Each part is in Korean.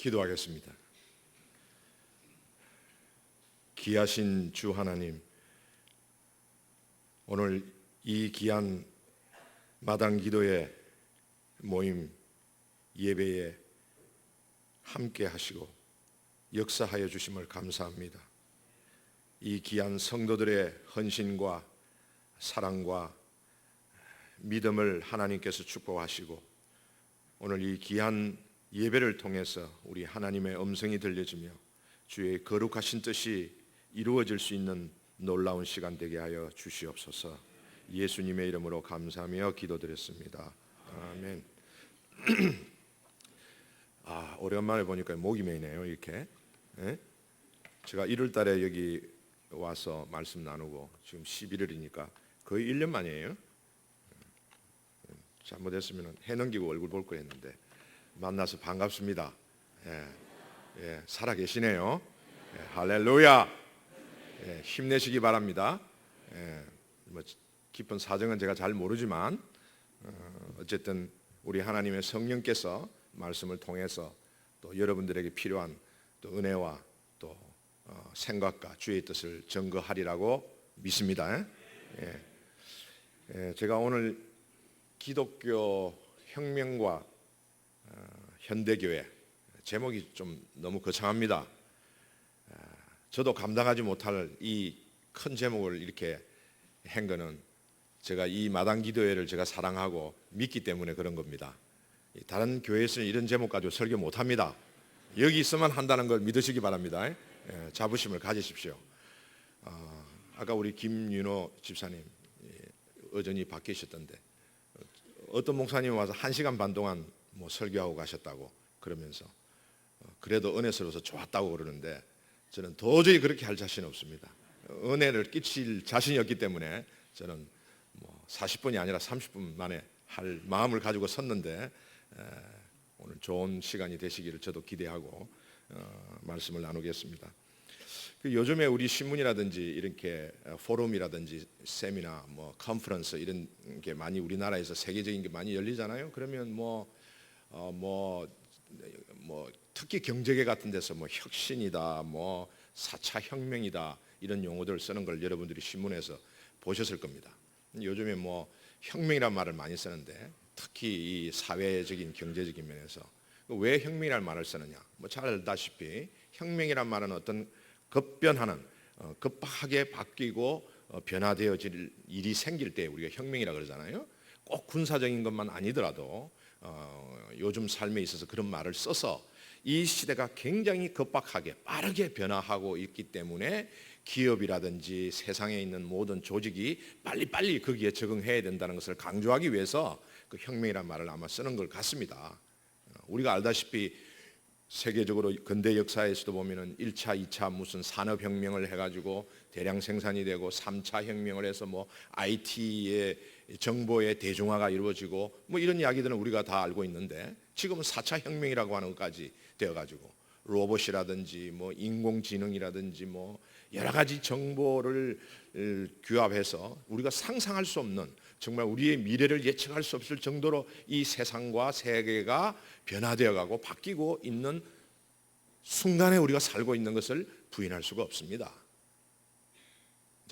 기도하겠습니다. 귀하신 주 하나님, 오늘 이 귀한 마당 기도의 모임 예배에 함께 하시고 역사하여 주심을 감사합니다. 이 귀한 성도들의 헌신과 사랑과 믿음을 하나님께서 축복하시고 오늘 이 귀한 예배를 통해서 우리 하나님의 음성이 들려지며 주의 거룩하신 뜻이 이루어질 수 있는 놀라운 시간 되게 하여 주시옵소서. 예수님의 이름으로 감사하며 기도드렸습니다. 아멘. 오랜만에 보니까 목이 메이네요. 이렇게. 제가 1월 달에 여기 와서 말씀 나누고 지금 11월이니까 거의 1년 만이에요. 잘못했으면 해 넘기고 얼굴 볼 거 했는데 만나서 반갑습니다. 살아 계시네요. 할렐루야. 힘내시기 바랍니다. 뭐 깊은 사정은 제가 잘 모르지만 어쨌든 우리 하나님의 성령께서 말씀을 통해서 또 여러분들에게 필요한 또 은혜와 또 생각과 주의 뜻을 증거하리라고 믿습니다. 제가 오늘 기독교 혁명과 현대교회, 제목이 좀 너무 거창합니다. 저도 감당하지 못할 이 큰 제목을 이렇게 한 거는 제가 이 마당 기도회를 제가 사랑하고 믿기 때문에 그런 겁니다. 다른 교회에서는 이런 제목 가지고 설교 못합니다. 여기 있으면 한다는 걸 믿으시기 바랍니다. 자부심을 가지십시오. 아까 우리 김윤호 집사님 여전히 밖에 있었던데 어떤 목사님이 와서 1시간 반 동안 뭐 설교하고 가셨다고 그러면서 그래도 은혜스러워서 좋았다고 그러는데 저는 도저히 그렇게 할 자신 없습니다. 은혜를 끼칠 자신이 없기 때문에 저는 뭐 40분이 아니라 30분 만에 할 마음을 가지고 섰는데 오늘 좋은 시간이 되시기를 저도 기대하고 말씀을 나누겠습니다. 요즘에 우리 신문이라든지 이렇게 포럼이라든지 세미나 뭐 컨퍼런스 이런 게 많이 우리나라에서 세계적인 게 많이 열리잖아요. 그러면 특히 경제계 같은 데서 뭐 혁신이다, 뭐 4차 혁명이다 이런 용어들을 쓰는 걸 여러분들이 신문에서 보셨을 겁니다. 요즘에 뭐 혁명이란 말을 많이 쓰는데 특히 이 사회적인 경제적인 면에서 왜 혁명이라는 말을 쓰느냐? 뭐 잘 알다시피 혁명이란 말은 어떤 급변하는 급하게 바뀌고 변화되어질 일이 생길 때 우리가 혁명이라 그러잖아요. 꼭 군사적인 것만 아니더라도 요즘 삶에 있어서 그런 말을 써서 이 시대가 굉장히 급박하게 빠르게 변화하고 있기 때문에 기업이라든지 세상에 있는 모든 조직이 빨리빨리 거기에 적응해야 된다는 것을 강조하기 위해서 그 혁명이라는 말을 아마 쓰는 것 같습니다. 우리가 알다시피 세계적으로 근대 역사에서도 보면은 1차, 2차 무슨 산업혁명을 해가지고 대량 생산이 되고 3차 혁명을 해서 뭐 IT의 정보의 대중화가 이루어지고 뭐 이런 이야기들은 우리가 다 알고 있는데 지금은 4차 혁명이라고 하는 것까지 되어가지고 로봇이라든지 뭐 인공지능이라든지 뭐 여러 가지 정보를 규합해서 우리가 상상할 수 없는 정말 우리의 미래를 예측할 수 없을 정도로 이 세상과 세계가 변화되어가고 바뀌고 있는 순간에 우리가 살고 있는 것을 부인할 수가 없습니다.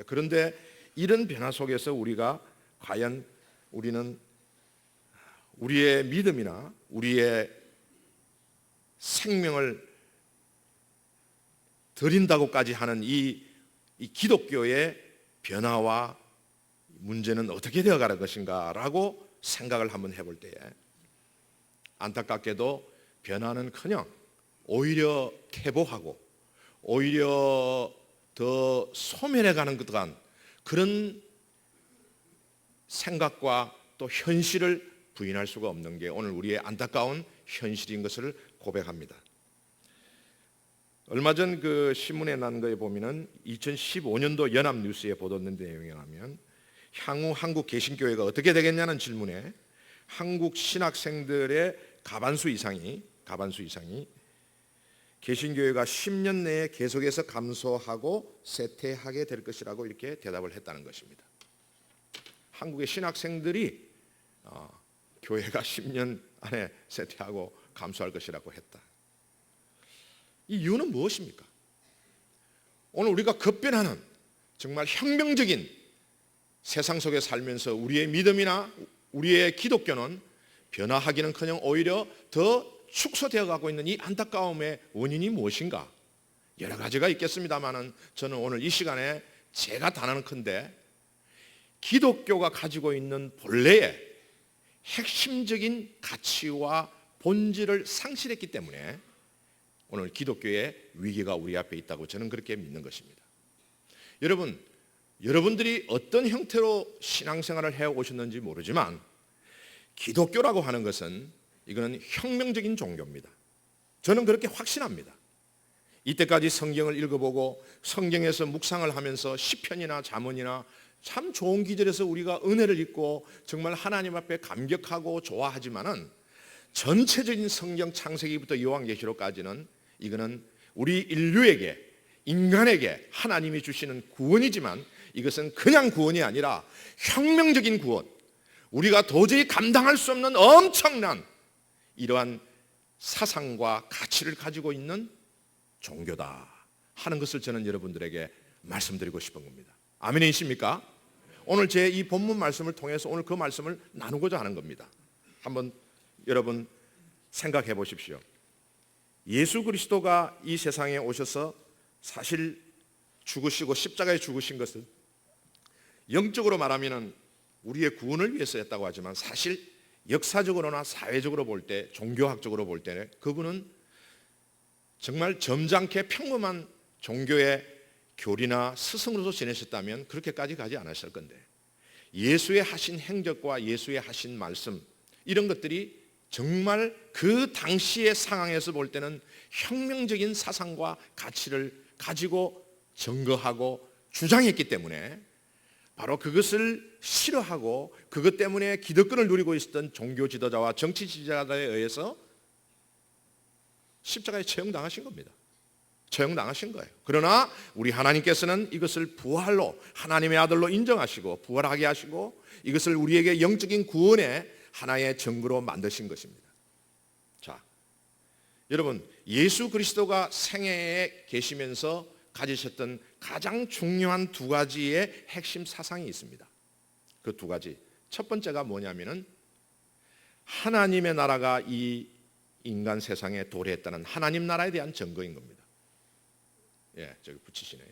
그런데 이런 변화 속에서 우리가 과연 우리는 우리의 믿음이나 우리의 생명을 드린다고까지 하는 이 기독교의 변화와 문제는 어떻게 되어가는 것인가라고 생각을 한번 해볼 때에 안타깝게도 변화는커녕 오히려 퇴보하고 오히려 더 소멸해가는 듯한 그런 생각과 또 현실을 부인할 수가 없는 게 오늘 우리의 안타까운 현실인 것을 고백합니다. 얼마 전 그 신문에 난 거에 보면은 2015년도 연합뉴스에 보도된 내용에 하면 향후 한국 개신교회가 어떻게 되겠냐는 질문에 한국 신학생들의 과반수 이상이 개신교회가 10년 내에 계속해서 감소하고 쇠퇴하게 될 것이라고 이렇게 대답을 했다는 것입니다. 한국의 신학생들이 교회가 10년 안에 쇠퇴하고 감소할 것이라고 했다. 이 이유는 무엇입니까? 오늘 우리가 급변하는 정말 혁명적인 세상 속에 살면서 우리의 믿음이나 우리의 기독교는 변화하기는커녕 오히려 더 축소되어 가고 있는 이 안타까움의 원인이 무엇인가? 여러 가지가 있겠습니다만은 저는 오늘 이 시간에 제가 단언컨대 기독교가 가지고 있는 본래의 핵심적인 가치와 본질을 상실했기 때문에 오늘 기독교의 위기가 우리 앞에 있다고 저는 그렇게 믿는 것입니다. 여러분들이 어떤 형태로 신앙생활을 해오셨는지 모르지만 기독교라고 하는 것은 이거는 혁명적인 종교입니다. 저는 그렇게 확신합니다. 이때까지 성경을 읽어보고 성경에서 묵상을 하면서 시편이나 잠언이나 참 좋은 기절에서 우리가 은혜를 입고 정말 하나님 앞에 감격하고 좋아하지만은 전체적인 성경 창세기부터 요한계시록까지는 이거는 우리 인류에게, 인간에게 하나님이 주시는 구원이지만 이것은 그냥 구원이 아니라 혁명적인 구원, 우리가 도저히 감당할 수 없는 엄청난 이러한 사상과 가치를 가지고 있는 종교다 하는 것을 저는 여러분들에게 말씀드리고 싶은 겁니다. 아멘이십니까? 오늘 제 이 본문 말씀을 통해서 오늘 그 말씀을 나누고자 하는 겁니다. 한번 여러분 생각해 보십시오. 예수 그리스도가 이 세상에 오셔서 사실 죽으시고 십자가에 죽으신 것은 영적으로 말하면 우리의 구원을 위해서였다고 하지만 사실 역사적으로나 사회적으로 볼 때, 종교학적으로 볼 때는 그분은 정말 점잖게 평범한 종교의 교리나 스승으로서 지내셨다면 그렇게까지 가지 않았을 건데 예수의 하신 행적과 예수의 하신 말씀 이런 것들이 정말 그 당시의 상황에서 볼 때는 혁명적인 사상과 가치를 가지고 증거하고 주장했기 때문에 바로 그것을 싫어하고 그것 때문에 기득권을 누리고 있었던 종교 지도자와 정치 지도자들에 의해서 십자가에 처형당하신 겁니다. 처형당하신 거예요. 그러나 우리 하나님께서는 이것을 부활로 하나님의 아들로 인정하시고 부활하게 하시고 이것을 우리에게 영적인 구원의 하나의 증거로 만드신 것입니다. 자, 여러분 예수 그리스도가 생애에 계시면서 가지셨던 가장 중요한 두 가지의 핵심 사상이 있습니다. 그 두 가지. 첫 번째가 뭐냐면은 하나님의 나라가 이 인간 세상에 도래했다는 하나님 나라에 대한 증거인 겁니다. 예, 저기 붙이시네요.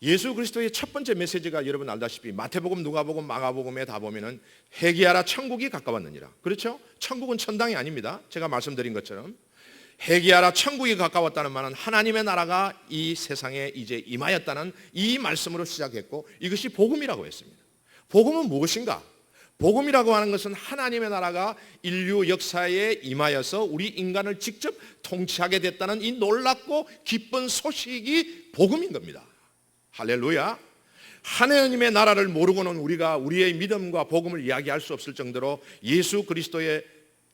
예수 그리스도의 첫 번째 메시지가 여러분 알다시피 마태복음, 누가복음, 마가복음에 다 보면은 회개하라 천국이 가까웠느니라. 그렇죠? 천국은 천당이 아닙니다. 제가 말씀드린 것처럼 회개하라 천국이 가까웠다는 말은 하나님의 나라가 이 세상에 이제 임하였다는 이 말씀으로 시작했고 이것이 복음이라고 했습니다. 복음은 무엇인가? 복음이라고 하는 것은 하나님의 나라가 인류 역사에 임하여서 우리 인간을 직접 통치하게 됐다는 이 놀랍고 기쁜 소식이 복음인 겁니다. 할렐루야. 하나님의 나라를 모르고는 우리가 우리의 믿음과 복음을 이야기할 수 없을 정도로 예수 그리스도의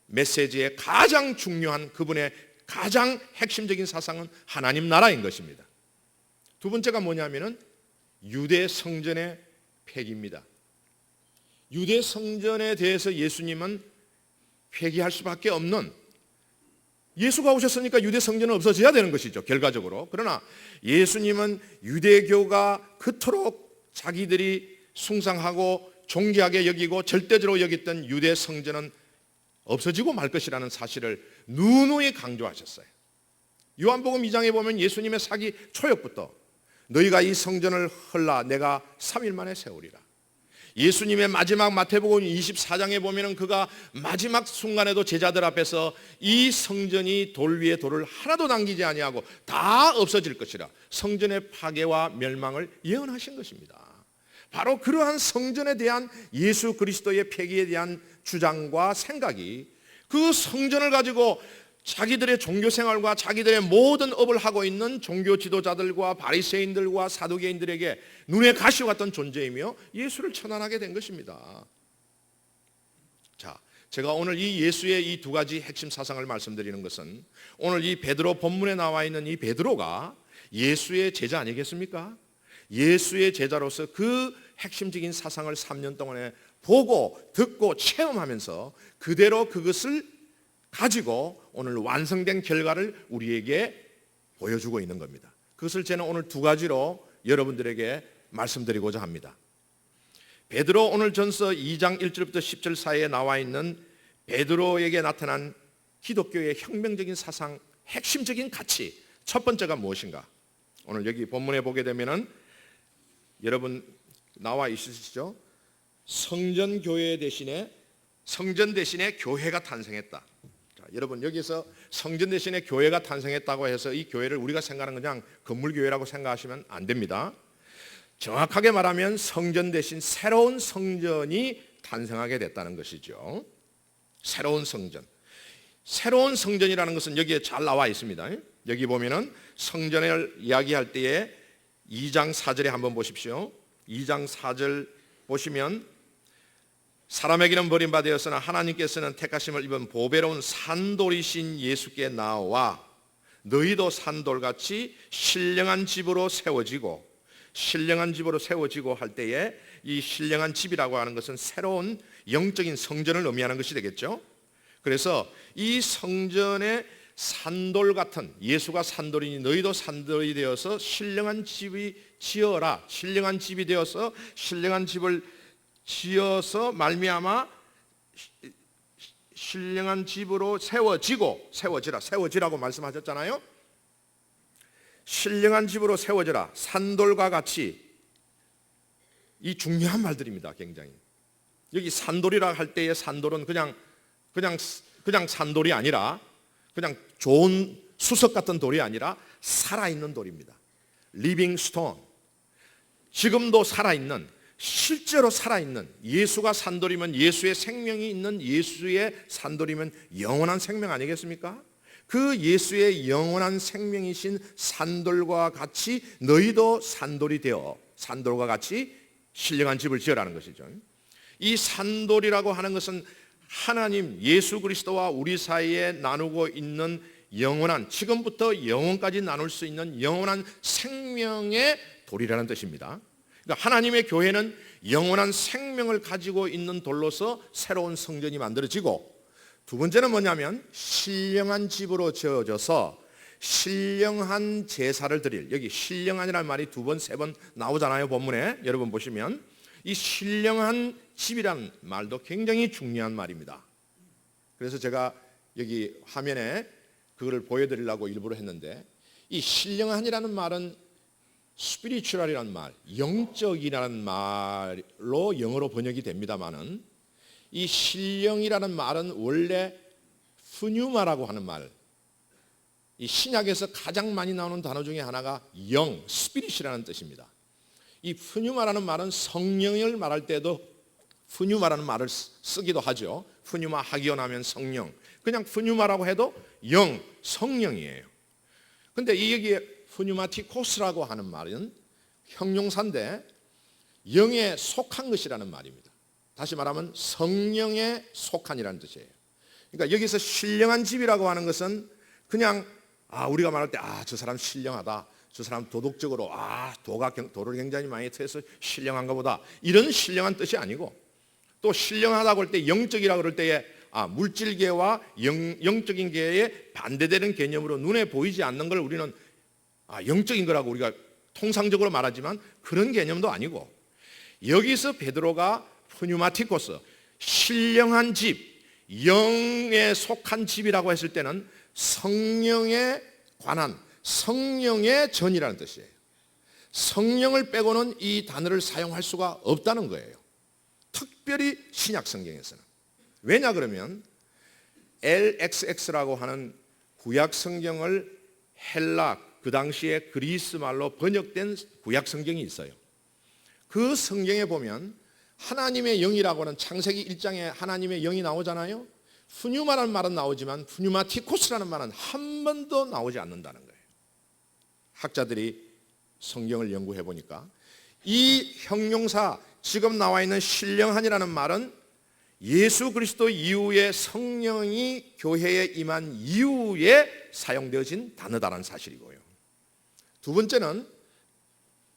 메시지의 가장 중요한 그분의 가장 핵심적인 사상은 하나님 나라인 것입니다. 두 번째가 뭐냐면은 유대 성전의 폐기입니다. 유대 성전에 대해서 예수님은 폐기할 수밖에 없는, 예수가 오셨으니까 유대 성전은 없어져야 되는 것이죠, 결과적으로. 그러나 예수님은 유대교가 그토록 자기들이 숭상하고 존귀하게 여기고 절대적으로 여겼던 유대 성전은 없어지고 말 것이라는 사실을 누누이 강조하셨어요. 요한복음 2장에 보면 예수님의 사기 초역부터 너희가 이 성전을 헐라 내가 3일 만에 세우리라. 예수님의 마지막 마태복음 24장에 보면 그가 마지막 순간에도 제자들 앞에서 이 성전이 돌 위에 돌을 하나도 남기지 아니하고 다 없어질 것이라 성전의 파괴와 멸망을 예언하신 것입니다. 바로 그러한 성전에 대한 예수 그리스도의 폐기에 대한 주장과 생각이 그 성전을 가지고 자기들의 종교생활과 자기들의 모든 업을 하고 있는 종교 지도자들과 바리새인들과 사두개인들에게 눈에 가시 같던 존재이며 예수를 천안하게 된 것입니다. 자, 제가 오늘 이 예수의 이 두 가지 핵심 사상을 말씀드리는 것은 오늘 이 베드로 본문에 나와 있는 이 베드로가 예수의 제자 아니겠습니까? 예수의 제자로서 그 핵심적인 사상을 3년 동안에 보고 듣고 체험하면서 그대로 그것을 가지고 오늘 완성된 결과를 우리에게 보여주고 있는 겁니다. 그것을 저는 오늘 두 가지로 여러분들에게 말씀드리고자 합니다. 베드로 오늘 전서 2장 1절부터 10절 사이에 나와 있는 베드로에게 나타난 기독교의 혁명적인 사상, 핵심적인 가치, 첫 번째가 무엇인가? 오늘 여기 본문에 보게 되면은 여러분 나와 있으시죠? 성전 대신에 교회가 탄생했다. 자, 여러분 여기서 성전 대신에 교회가 탄생했다고 해서 이 교회를 우리가 생각하는 그냥 건물 교회라고 생각하시면 안 됩니다. 정확하게 말하면 성전 대신 새로운 성전이 탄생하게 됐다는 것이죠. 새로운 성전. 새로운 성전이라는 것은 여기에 잘 나와 있습니다. 여기 보면은 성전을 이야기할 때에 2장 4절에 한번 보십시오. 2장 4절 보시면 사람에게는 버림받았으나 하나님께서는 택하심을 입은 보배로운 산돌이신 예수께 나와 너희도 산돌같이 신령한 집으로 세워지고 할 때에 이 신령한 집이라고 하는 것은 새로운 영적인 성전을 의미하는 것이 되겠죠. 그래서 이 성전의 산돌 같은 예수가 산돌이니 너희도 산돌이 되어서 신령한 집이 지어라. 신령한 집이 되어서 신령한 집을 지어서 말미암아 신령한 집으로 세워지라고 말씀하셨잖아요. 신령한 집으로 세워지라. 산돌과 같이. 이 중요한 말들입니다. 굉장히. 여기 산돌이라 할 때의 산돌은 그냥 산돌이 아니라 그냥 좋은 수석 같은 돌이 아니라 살아있는 돌입니다. 리빙 스톤. 지금도 살아있는, 실제로 살아있는, 예수가 산돌이면 예수의 생명이 있는 예수의 산돌이면 영원한 생명 아니겠습니까? 그 예수의 영원한 생명이신 산돌과 같이 너희도 산돌이 되어 산돌과 같이 신령한 집을 지으라는 것이죠. 이 산돌이라고 하는 것은 하나님 예수 그리스도와 우리 사이에 나누고 있는 영원한, 지금부터 영원까지 나눌 수 있는 영원한 생명의 돌이라는 뜻입니다. 그러니까 하나님의 교회는 영원한 생명을 가지고 있는 돌로서 새로운 성전이 만들어지고, 두 번째는 뭐냐면 신령한 집으로 지어져서 신령한 제사를 드릴, 여기 신령한이라는 말이 두 번, 세 번 나오잖아요. 본문에 여러분 보시면 이 신령한 집이라는 말도 굉장히 중요한 말입니다. 그래서 제가 여기 화면에 그거를 보여드리려고 일부러 했는데, 이 신령한이라는 말은 spiritual이라는 말, 영적이라는 말로 영어로 번역이 됩니다만은, 이 신령이라는 말은 원래 푸뉴마라고 하는 말, 이 신약에서 가장 많이 나오는 단어 중에 하나가 영, 스피릿이라는 뜻입니다. 이 푸뉴마라는 말은 성령을 말할 때도 푸뉴마라는 말을 쓰기도 하죠. 푸뉴마 하기원 하면 성령, 그냥 푸뉴마라고 해도 영, 성령이에요. 근데 이 여기에 푸뉴마티코스라고 하는 말은 형용사인데 영에 속한 것이라는 말입니다. 다시 말하면 성령에 속한이라는 뜻이에요. 그러니까 여기서 신령한 집이라고 하는 것은 그냥 우리가 말할 때 저 사람 신령하다, 저 사람 도덕적으로 도를 굉장히 많이 터서 신령한가 보다, 이런 신령한 뜻이 아니고, 또 신령하다고 할 때 영적이라고 그럴 때에 물질계와 영적인 계에 반대되는 개념으로 눈에 보이지 않는 걸 우리는 영적인 거라고 우리가 통상적으로 말하지만 그런 개념도 아니고, 여기서 베드로가 푸뉴마티코스, 신령한 집, 영에 속한 집이라고 했을 때는 성령에 관한, 성령의 전이라는 뜻이에요. 성령을 빼고는 이 단어를 사용할 수가 없다는 거예요. 특별히 신약 성경에서는. 왜냐 그러면 LXX라고 하는 구약 성경을 헬라, 그 당시에 그리스 말로 번역된 구약 성경이 있어요. 그 성경에 보면 하나님의 영이라고 하는 창세기 1장에 하나님의 영이 나오잖아요. 푸뉴마라는 말은 나오지만 푸뉴마티코스라는 말은 한 번도 나오지 않는다는 거예요. 학자들이 성경을 연구해 보니까 이 형용사, 지금 나와 있는 신령한이라는 말은 예수 그리스도 이후에 성령이 교회에 임한 이후에 사용되어진 단어다라는 사실이고요. 두 번째는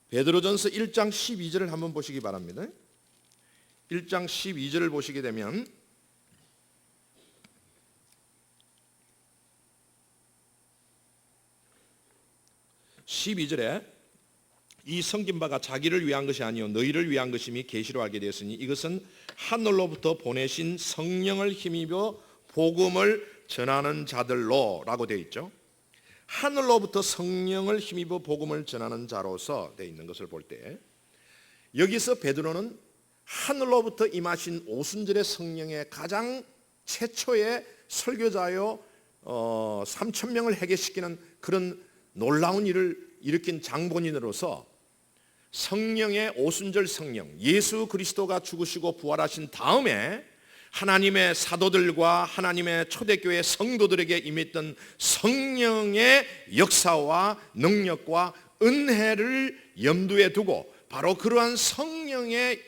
베드로전서 1장 12절을 한번 보시기 바랍니다. 1장 12절을 보시게 되면 12절에 이 성긴 바가 자기를 위한 것이 아니요 너희를 위한 것임이 계시로 알게 되었으니 이것은 하늘로부터 보내신 성령을 힘입어 복음을 전하는 자들로라고 되어 있죠. 하늘로부터 성령을 힘입어 복음을 전하는 자로서 되어 있는 것을 볼 때 여기서 베드로는 하늘로부터 임하신 오순절의 성령의 가장 최초의 설교자요 3,000명을 회개시키는 그런 놀라운 일을 일으킨 장본인으로서 성령의 오순절 성령 예수 그리스도가 죽으시고 부활하신 다음에 하나님의 사도들과 하나님의 초대교회 성도들에게 임했던 성령의 역사와 능력과 은혜를 염두에 두고 바로 그러한 성령의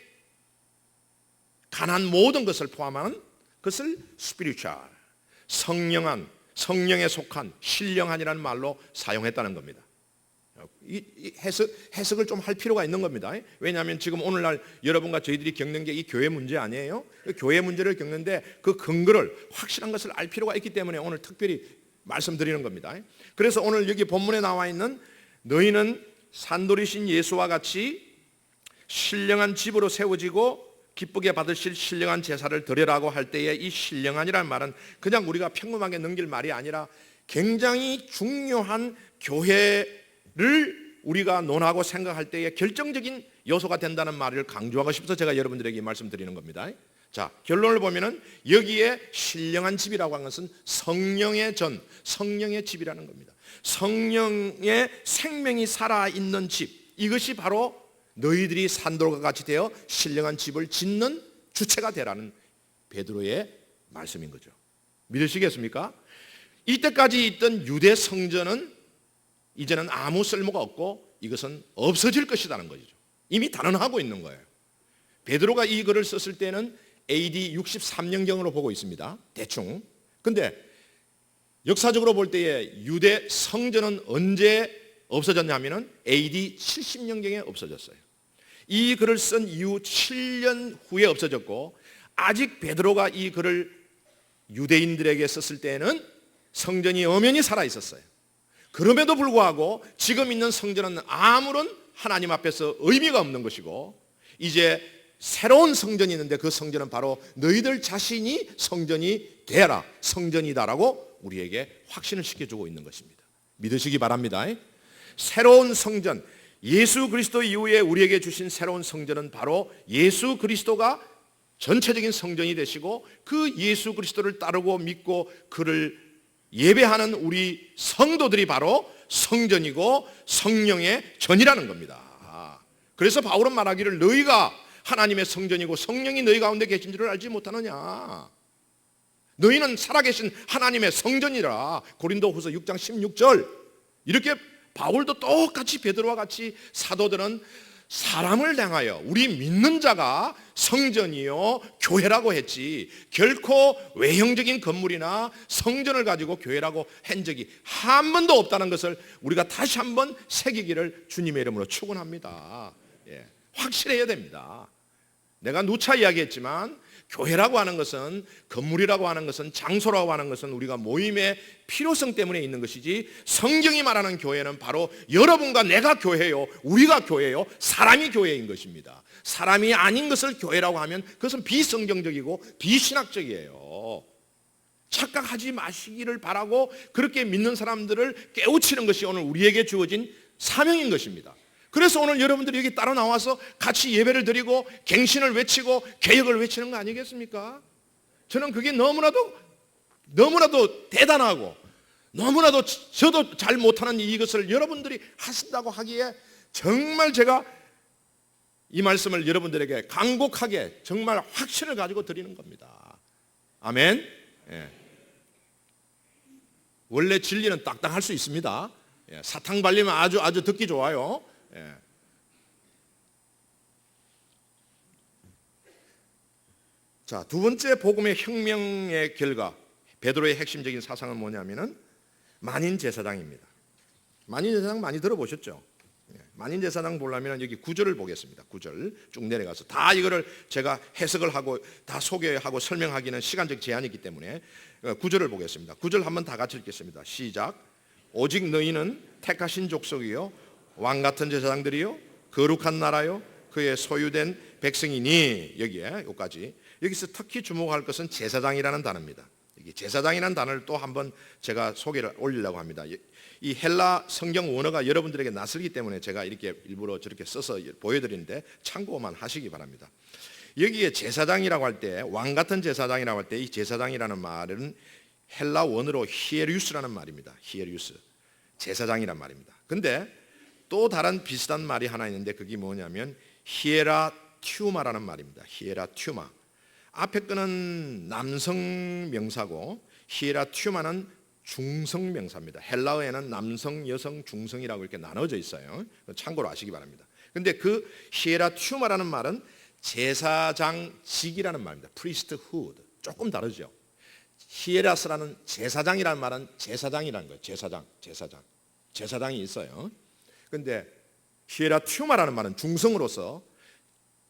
관한 모든 것을 포함하는 것을 스피리추얼, 성령한, 성령에 속한, 신령한이라는 말로 사용했다는 겁니다. 이 해석을 좀 할 필요가 있는 겁니다. 왜냐하면 지금 오늘날 여러분과 저희들이 겪는 게 이 교회 문제 아니에요? 교회 문제를 겪는데 그 근거를 확실한 것을 알 필요가 있기 때문에 오늘 특별히 말씀드리는 겁니다. 그래서 오늘 여기 본문에 나와 있는 너희는 산돌이신 예수와 같이 신령한 집으로 세워지고 기쁘게 받으실 신령한 제사를 드리라고 할 때에 이 신령한이라는 말은 그냥 우리가 평범하게 넘길 말이 아니라 굉장히 중요한 교회를 우리가 논하고 생각할 때에 결정적인 요소가 된다는 말을 강조하고 싶어서 제가 여러분들에게 말씀드리는 겁니다. 자, 결론을 보면은 여기에 신령한 집이라고 하는 것은 성령의 전, 성령의 집이라는 겁니다. 성령의 생명이 살아있는 집, 이것이 바로 너희들이 산돌과 같이 되어 신령한 집을 짓는 주체가 되라는 베드로의 말씀인 거죠. 믿으시겠습니까? 이때까지 있던 유대 성전은 이제는 아무 쓸모가 없고 이것은 없어질 것이라는 거죠. 이미 단언하고 있는 거예요. 베드로가 이 글을 썼을 때는 AD 63년경으로 보고 있습니다. 대충. 근데 역사적으로 볼 때에 유대 성전은 언제 없어졌냐면은 AD 70년경에 없어졌어요. 이 글을 쓴 이후 7년 후에 없어졌고 아직 베드로가 이 글을 유대인들에게 썼을 때는 성전이 엄연히 살아 있었어요. 그럼에도 불구하고 지금 있는 성전은 아무런 하나님 앞에서 의미가 없는 것이고 이제 새로운 성전이 있는데 그 성전은 바로 너희들 자신이 성전이 되라, 성전이다라고 우리에게 확신을 시켜주고 있는 것입니다. 믿으시기 바랍니다. 새로운 성전, 예수 그리스도 이후에 우리에게 주신 새로운 성전은 바로 예수 그리스도가 전체적인 성전이 되시고 그 예수 그리스도를 따르고 믿고 그를 예배하는 우리 성도들이 바로 성전이고 성령의 전이라는 겁니다. 그래서 바울은 말하기를 너희가 하나님의 성전이고 성령이 너희 가운데 계신 줄을 알지 못하느냐. 너희는 살아계신 하나님의 성전이라. 고린도후서 6장 16절. 이렇게 바울도 똑같이 베드로와 같이 사도들은 사람을 향하여 우리 믿는 자가 성전이요 교회라고 했지 결코 외형적인 건물이나 성전을 가지고 교회라고 한 적이 한 번도 없다는 것을 우리가 다시 한번 새기기를 주님의 이름으로 축원합니다. 확실해야 됩니다. 내가 누차 이야기했지만 교회라고 하는 것은 건물이라고 하는 것은 장소라고 하는 것은 우리가 모임의 필요성 때문에 있는 것이지 성경이 말하는 교회는 바로 여러분과 내가 교회요 우리가 교회요 사람이 교회인 것입니다. 사람이 아닌 것을 교회라고 하면 그것은 비성경적이고 비신학적이에요. 착각하지 마시기를 바라고 그렇게 믿는 사람들을 깨우치는 것이 오늘 우리에게 주어진 사명인 것입니다. 그래서 오늘 여러분들이 여기 따라 나와서 같이 예배를 드리고 갱신을 외치고 개혁을 외치는 거 아니겠습니까? 저는 그게 너무나도 대단하고 너무나도 저도 잘 못하는 이것을 여러분들이 하신다고 하기에 정말 제가 이 말씀을 여러분들에게 간곡하게 정말 확신을 가지고 드리는 겁니다. 아멘. 원래 진리는 딱딱할 수 있습니다. 사탕 발리면 아주 듣기 좋아요. 자, 두 번째 복음의 혁명의 결과 베드로의 핵심적인 사상은 뭐냐면은 만인 제사장입니다. 만인 제사장 많이 들어보셨죠? 만인 제사장 보려면 여기 9절을 보겠습니다. 9절 쭉 내려가서 다 이거를 제가 해석을 하고 다 소개하고 설명하기는 시간적 제한이 있기 때문에 9절을 보겠습니다. 9절 한번 다 같이 읽겠습니다. 시작. 오직 너희는 택하신 족속이요 왕 같은 제사장들이요 거룩한 나라요 그의 소유된 백성이니. 여기에 여기까지. 여기서 특히 주목할 것은 제사장이라는 단어입니다. 여기 제사장이라는 단어를 또 한번 제가 소개를 올리려고 합니다. 이 헬라 성경 원어가 여러분들에게 낯설기 때문에 제가 이렇게 일부러 저렇게 써서 보여드리는데 참고만 하시기 바랍니다. 여기에 제사장이라고 할 때, 왕 같은 제사장이라고 할 때 이 제사장이라는 말은 헬라 원어로 히에리우스라는 말입니다. 히에리우스, 제사장이란 말입니다. 근데 또 다른 비슷한 말이 하나 있는데 그게 뭐냐면 히에라튜마라는 말입니다. 히에라튜마. 앞에 거는 남성 명사고 히에라튜마는 중성 명사입니다. 헬라어에는 남성, 여성, 중성이라고 이렇게 나눠져 있어요. 참고로 아시기 바랍니다. 근데 그 히에라튜마라는 말은 제사장직이라는 말입니다. priesthood. 조금 다르죠. 히에라스라는 제사장이라는 말은 제사장이라는 거예요. 제사장이 있어요. 근데 히에라튜마라는 말은 중성으로서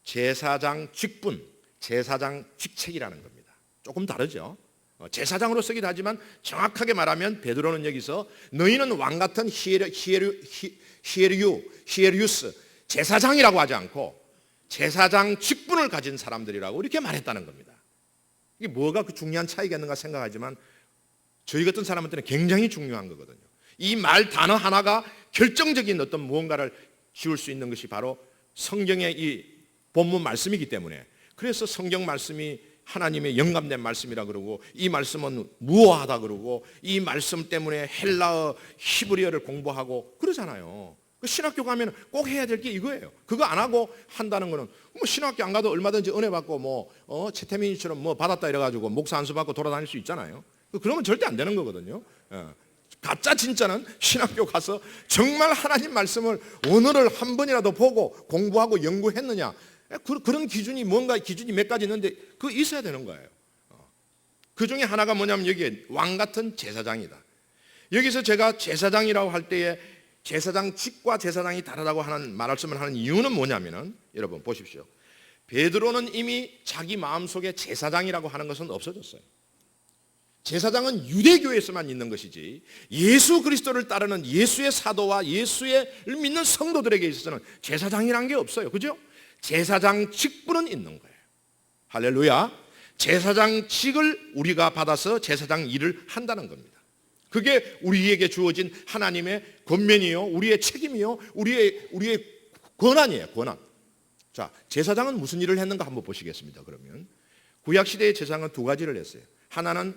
제사장 직분, 제사장 직책이라는 겁니다. 조금 다르죠. 제사장으로 쓰기도 하지만 정확하게 말하면 베드로는 여기서 너희는 왕 같은 히에리우스 제사장이라고 하지 않고 제사장 직분을 가진 사람들이라고 이렇게 말했다는 겁니다. 이게 뭐가 그 중요한 차이겠는가 생각하지만 저희 같은 사람한테는 굉장히 중요한 거거든요. 이 말 단어 하나가 결정적인 어떤 무언가를 지울 수 있는 것이 바로 성경의 이 본문 말씀이기 때문에, 그래서 성경 말씀이 하나님의 영감된 말씀이라 그러고 이 말씀은 무어하다 그러고 이 말씀 때문에 헬라어, 히브리어를 공부하고 그러잖아요. 신학교 가면 꼭 해야 될 게 이거예요. 그거 안 하고 한다는 거는 뭐 신학교 안 가도 얼마든지 은혜 받고 최태민이처럼 받았다 이래가지고 목사 안수 받고 돌아다닐 수 있잖아요. 그러면 절대 안 되는 거거든요. 가짜 진짜는 신학교 가서 정말 하나님 말씀을 오늘을 한 번이라도 보고 공부하고 연구했느냐, 그런 기준이 뭔가 기준이 몇 가지 있는데 그거 있어야 되는 거예요. 그 중에 하나가 뭐냐면 여기에 왕 같은 제사장이다. 여기서 제가 제사장이라고 할 때에 제사장직과 제사장이 다르다고 하는 말씀을 하는 이유는 뭐냐면은 여러분 보십시오. 베드로는 이미 자기 마음속에 제사장이라고 하는 것은 없어졌어요. 제사장은 유대교에서만 있는 것이지 예수 그리스도를 따르는 예수의 사도와 예수를 믿는 성도들에게 있어서는 제사장이란 게 없어요. 그죠? 제사장 직분은 있는 거예요. 할렐루야. 제사장직을 우리가 받아서 제사장 일을 한다는 겁니다. 그게 우리에게 주어진 하나님의 권면이요, 우리의 책임이요, 우리의 권한이에요. 권한. 자, 제사장은 무슨 일을 했는가 한번 보시겠습니다. 그러면 구약 시대의 제사장은 두 가지를 했어요. 하나는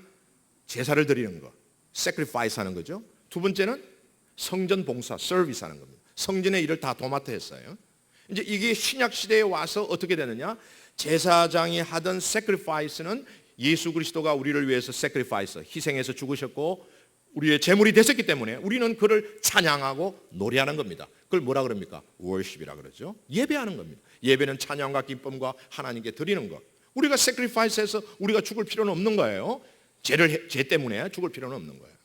제사를 드리는 거, sacrifice 하는 거죠. 두 번째는 성전 봉사, service 하는 겁니다. 성전의 일을 다 도맡아 했어요. 이제 이게 신약 시대에 와서 어떻게 되느냐? 제사장이 하던 sacrifice는 예수 그리스도가 우리를 위해서 sacrifice, 희생해서 죽으셨고 우리의 제물이 됐었기 때문에 우리는 그를 찬양하고 노래하는 겁니다. 그걸 뭐라 그럽니까? worship이라 그러죠. 예배하는 겁니다. 예배는 찬양과 기쁨과 하나님께 드리는 것. 우리가 sacrifice해서 우리가 죽을 필요는 없는 거예요. 죄 때문에 죽을 필요는 없는 거예요.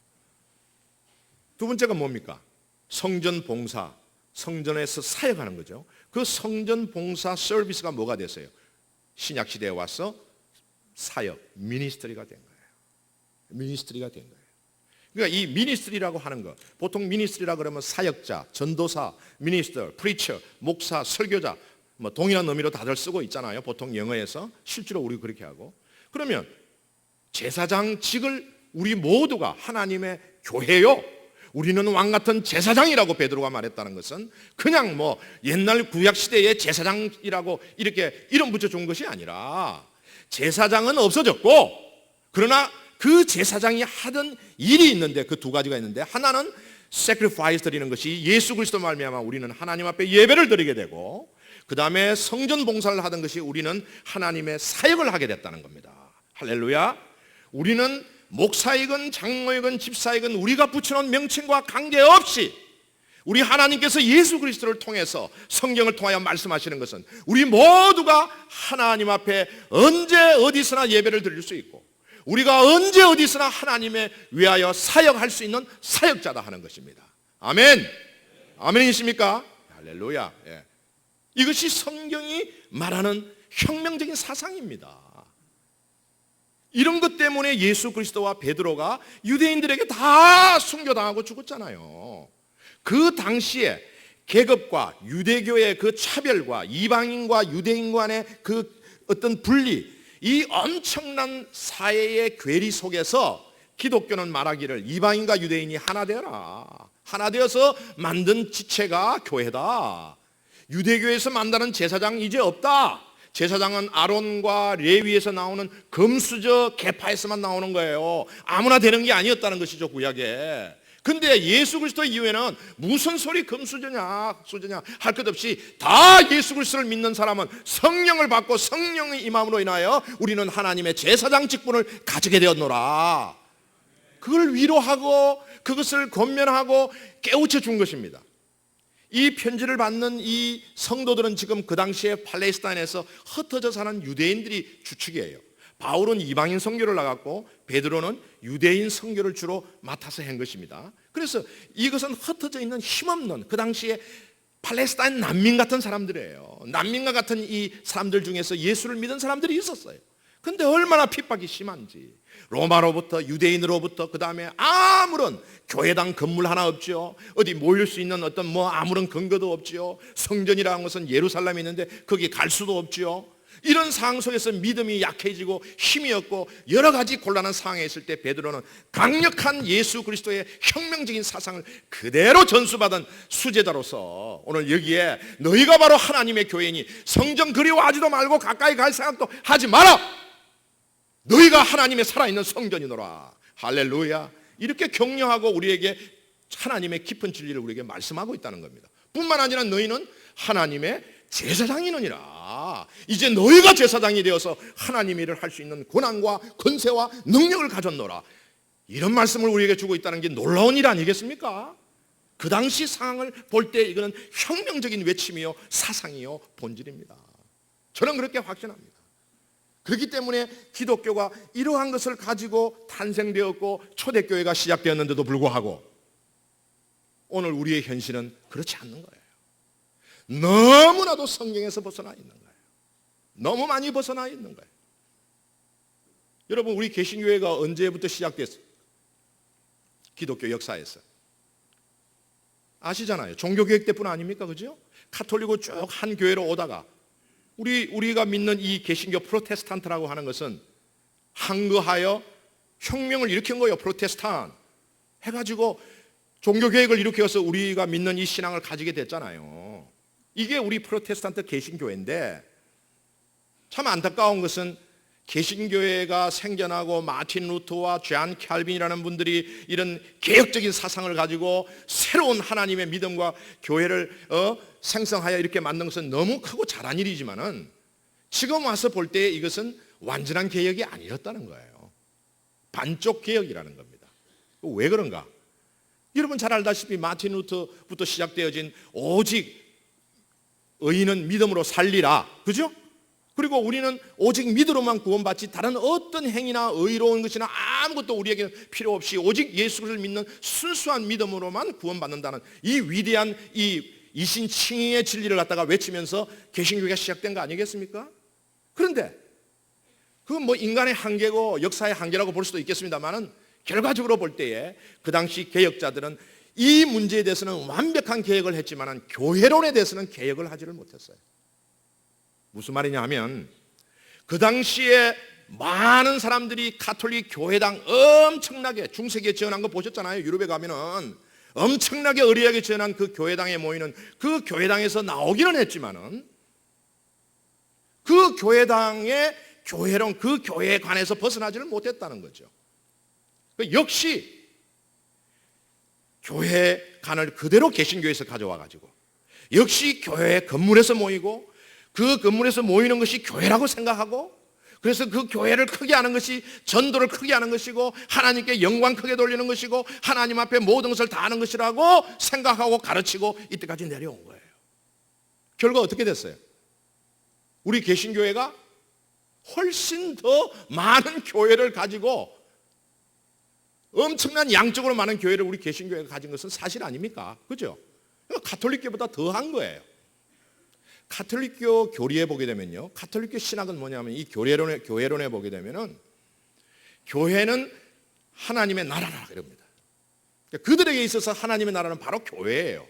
두 번째가 뭡니까? 성전 봉사, 성전에서 사역하는 거죠. 그 성전 봉사 서비스가 뭐가 됐어요? 신약 시대에 와서 사역, 미니스트리가 된 거예요. 미니스트리가 된 거예요. 그러니까 이 미니스트리라고 하는 거, 보통 미니스트리라 그러면 사역자, 전도사, 미니스터, 프리처, 목사, 설교자, 동일한 의미로 다들 쓰고 있잖아요. 보통 영어에서 실제로 우리 그렇게 하고. 그러면 제사장직을 우리 모두가 하나님의 교회요, 우리는 왕 같은 제사장이라고 베드로가 말했다는 것은 그냥 옛날 구약 시대의 제사장이라고 이렇게 이름 붙여준 것이 아니라 제사장은 없어졌고, 그러나 그 제사장이 하던 일이 있는데 그 두 가지가 있는데, 하나는 sacrifice 드리는 것이 예수 그리스도 말미암아 우리는 하나님 앞에 예배를 드리게 되고, 그 다음에 성전 봉사를 하던 것이 우리는 하나님의 사역을 하게 됐다는 겁니다. 할렐루야. 우리는 목사이건 장로이건 집사이건 우리가 붙여놓은 명칭과 관계없이 우리 하나님께서 예수 그리스도를 통해서 성경을 통하여 말씀하시는 것은 우리 모두가 하나님 앞에 언제 어디서나 예배를 드릴 수 있고 우리가 언제 어디서나 하나님의 위하여 사역할 수 있는 사역자다 하는 것입니다. 아멘. 아멘이십니까? 할렐루야. 예. 이것이 성경이 말하는 혁명적인 사상입니다. 이런 것 때문에 예수 그리스도와 베드로가 유대인들에게 다 순교당하고 죽었잖아요. 그 당시에 계급과 유대교의 그 차별과 이방인과 유대인 간의 그 어떤 분리, 이 엄청난 사회의 괴리 속에서 기독교는 말하기를 이방인과 유대인이 하나 되어라, 하나 되어서 만든 지체가 교회다. 유대교에서 만드는 제사장 이제 없다. 제사장은 아론과 레위에서 나오는 금수저 계파에서만 나오는 거예요. 아무나 되는 게 아니었다는 것이죠, 구약에. 근데 예수 그리스도 이후에는 무슨 소리 금수저냐 수저냐 할 것 없이 다 예수 그리스도를 믿는 사람은 성령을 받고 성령의 임함으로 인하여 우리는 하나님의 제사장 직분을 가지게 되었노라. 그걸 위로하고 그것을 권면하고 깨우쳐 준 것입니다. 이 편지를 받는 이 성도들은 지금 그 당시에 팔레스타인에서 흩어져 사는 유대인들이 주축이에요. 바울은 이방인 선교를 나갔고 베드로는 유대인 선교를 주로 맡아서 한 것입니다. 그래서 이것은 흩어져 있는 힘없는 그 당시에 팔레스타인 난민 같은 사람들이에요. 난민과 같은 이 사람들 중에서 예수를 믿은 사람들이 있었어요. 근데 얼마나 핍박이 심한지. 로마로부터 유대인으로부터 그 다음에 아무런 교회당 건물 하나 없죠. 어디 모일 수 있는 어떤 아무런 근거도 없죠. 성전이라는 것은 예루살렘에 있는데 거기 갈 수도 없죠. 이런 상황 속에서 믿음이 약해지고 힘이 없고 여러 가지 곤란한 상황에 있을 때 베드로는 강력한 예수 그리스도의 혁명적인 사상을 그대로 전수받은 수제자로서 오늘 여기에 너희가 바로 하나님의 교회니 성전 그리워하지도 말고 가까이 갈 생각도 하지 마라. 너희가 하나님의 살아있는 성전이노라. 할렐루야. 이렇게 격려하고 우리에게 하나님의 깊은 진리를 우리에게 말씀하고 있다는 겁니다. 뿐만 아니라 너희는 하나님의 제사장이느니라. 이제 너희가 제사장이 되어서 하나님 일을 할 수 있는 권한과 권세와 능력을 가졌노라. 이런 말씀을 우리에게 주고 있다는 게 놀라운 일 아니겠습니까? 그 당시 상황을 볼 때 이거는 혁명적인 외침이요 사상이요 본질입니다. 저는 그렇게 확신합니다. 그렇기 때문에 기독교가 이러한 것을 가지고 탄생되었고 초대교회가 시작되었는데도 불구하고 오늘 우리의 현실은 그렇지 않는 거예요. 너무나도 성경에서 벗어나 있는 거예요. 너무 많이 벗어나 있는 거예요. 여러분, 우리 개신교회가 언제부터 시작됐어요? 기독교 역사에서 아시잖아요. 종교개혁 때뿐 아닙니까? 그죠? 카톨릭으로 쭉 한 교회로 오다가 우리가 믿는 이 개신교 프로테스탄트라고 하는 것은 항거하여 혁명을 일으킨 거예요. 프로테스탄 해가지고 종교개혁을 일으켜서 우리가 믿는 이 신앙을 가지게 됐잖아요. 이게 우리 프로테스탄트 개신교회인데 참 안타까운 것은 개신교회가 생겨나고 마틴 루터와 존 칼빈이라는 분들이 이런 개혁적인 사상을 가지고 새로운 하나님의 믿음과 교회를 생성하여 이렇게 만든 것은 너무 크고 잘한 일이지만은 지금 와서 볼 때 이것은 완전한 개혁이 아니었다는 거예요. 반쪽 개혁이라는 겁니다. 왜 그런가? 여러분 잘 알다시피 마틴 루터부터 시작되어진 오직 의인은 믿음으로 살리라. 그죠? 그리고 우리는 오직 믿음으로만 구원받지 다른 어떤 행위나 의로운 것이나 아무것도 우리에게 필요 없이 오직 예수를 믿는 순수한 믿음으로만 구원받는다는 이 위대한 이 이신칭의의 진리를 갖다가 외치면서 개신교회가 시작된 거 아니겠습니까? 그런데 그건 인간의 한계고 역사의 한계라고 볼 수도 있겠습니다만은 결과적으로 볼 때에 그 당시 개혁자들은 이 문제에 대해서는 완벽한 개혁을 했지만은 교회론에 대해서는 개혁을 하지를 못했어요. 무슨 말이냐 하면 그 당시에 많은 사람들이 가톨릭 교회당 엄청나게 중세기에 지어난 거 보셨잖아요. 유럽에 가면은 엄청나게 어리하게 지어난 그 교회당에 모이는 그 교회당에서 나오기는 했지만은 그 교회당의 교회론 그 교회에 관해서 벗어나지를 못했다는 거죠. 역시 교회관을 그대로 개신교에서 가져와 가지고 역시 교회 건물에서 모이고 그 건물에서 모이는 것이 교회라고 생각하고 그래서 그 교회를 크게 하는 것이 전도를 크게 하는 것이고 하나님께 영광 크게 돌리는 것이고 하나님 앞에 모든 것을 다 하는 것이라고 생각하고 가르치고 이때까지 내려온 거예요. 결과 어떻게 됐어요? 우리 개신교회가 훨씬 더 많은 교회를 가지고 엄청난 양적으로 많은 교회를 우리 개신교회가 가진 것은 사실 아닙니까? 그죠? 가톨릭교보다 더한 거예요. 가톨릭교 교리에 보게 되면요. 가톨릭교 신학은 뭐냐면 이 교회론에 보게 되면은 교회는 하나님의 나라라 그럽니다. 그들에게 있어서 하나님의 나라는 바로 교회예요.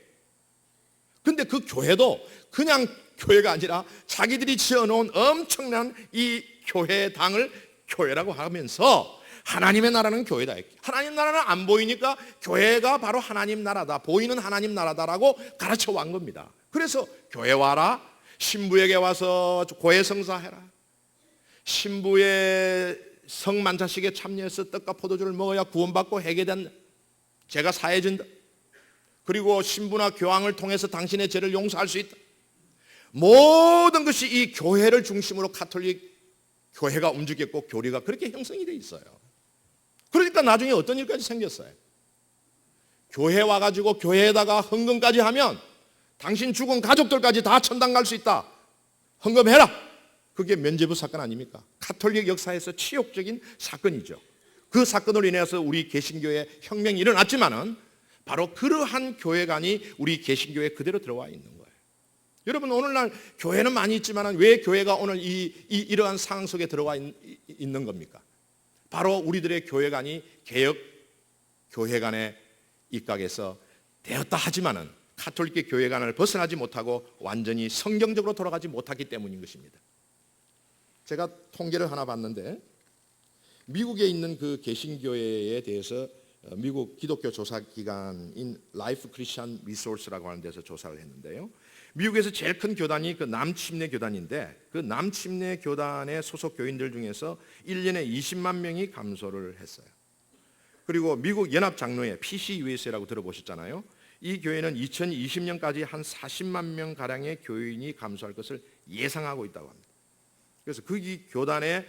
근데 그 교회도 그냥 교회가 아니라 자기들이 지어놓은 엄청난 이 교회당을 교회라고 하면서 하나님의 나라는 교회다. 하나님 나라는 안 보이니까 교회가 바로 하나님 나라다, 보이는 하나님 나라다라고 가르쳐 왔 겁니다. 그래서 교회 와라, 신부에게 와서 고해 성사해라, 신부의 성만찬식에 참여해서 떡과 포도주를 먹어야 구원받고 해결된 죄가 사해진다. 그리고 신부나 교황을 통해서 당신의 죄를 용서할 수 있다. 모든 것이 이 교회를 중심으로 가톨릭 교회가 움직였고 교리가 그렇게 형성이 돼 있어요. 그러니까 나중에 어떤 일까지 생겼어요. 교회 와가지고 교회에다가 헌금까지 하면 당신 죽은 가족들까지 다 천당 갈 수 있다. 헌금해라. 그게 면죄부 사건 아닙니까? 가톨릭 역사에서 치욕적인 사건이죠. 그 사건으로 인해서 우리 개신교에 혁명이 일어났지만은 바로 그러한 교회관이 우리 개신교에 그대로 들어와 있는 거예요. 여러분, 오늘날 교회는 많이 있지만 왜 교회가 오늘 이러한 상황 속에 들어와 있는 겁니까? 바로 우리들의 교회관이 개혁 교회관에 입각해서 되었다 하지만은 가톨릭 교회관을 벗어나지 못하고 완전히 성경적으로 돌아가지 못하기 때문인 것입니다. 제가 통계를 하나 봤는데 미국에 있는 그 개신교회에 대해서 미국 기독교 조사기관인 라이프 크리스천 리소스라고 하는 데서 조사를 했는데요. 미국에서 제일 큰 교단이 그 남침례 교단인데 그 남침례 교단의 소속 교인들 중에서 1년에 20만 명이 감소를 했어요. 그리고 미국 연합장로회 PCUSA라고 들어보셨잖아요. 이 교회는 2020년까지 한 40만 명 가량의 교인이 감소할 것을 예상하고 있다고 합니다. 그래서 그 교단의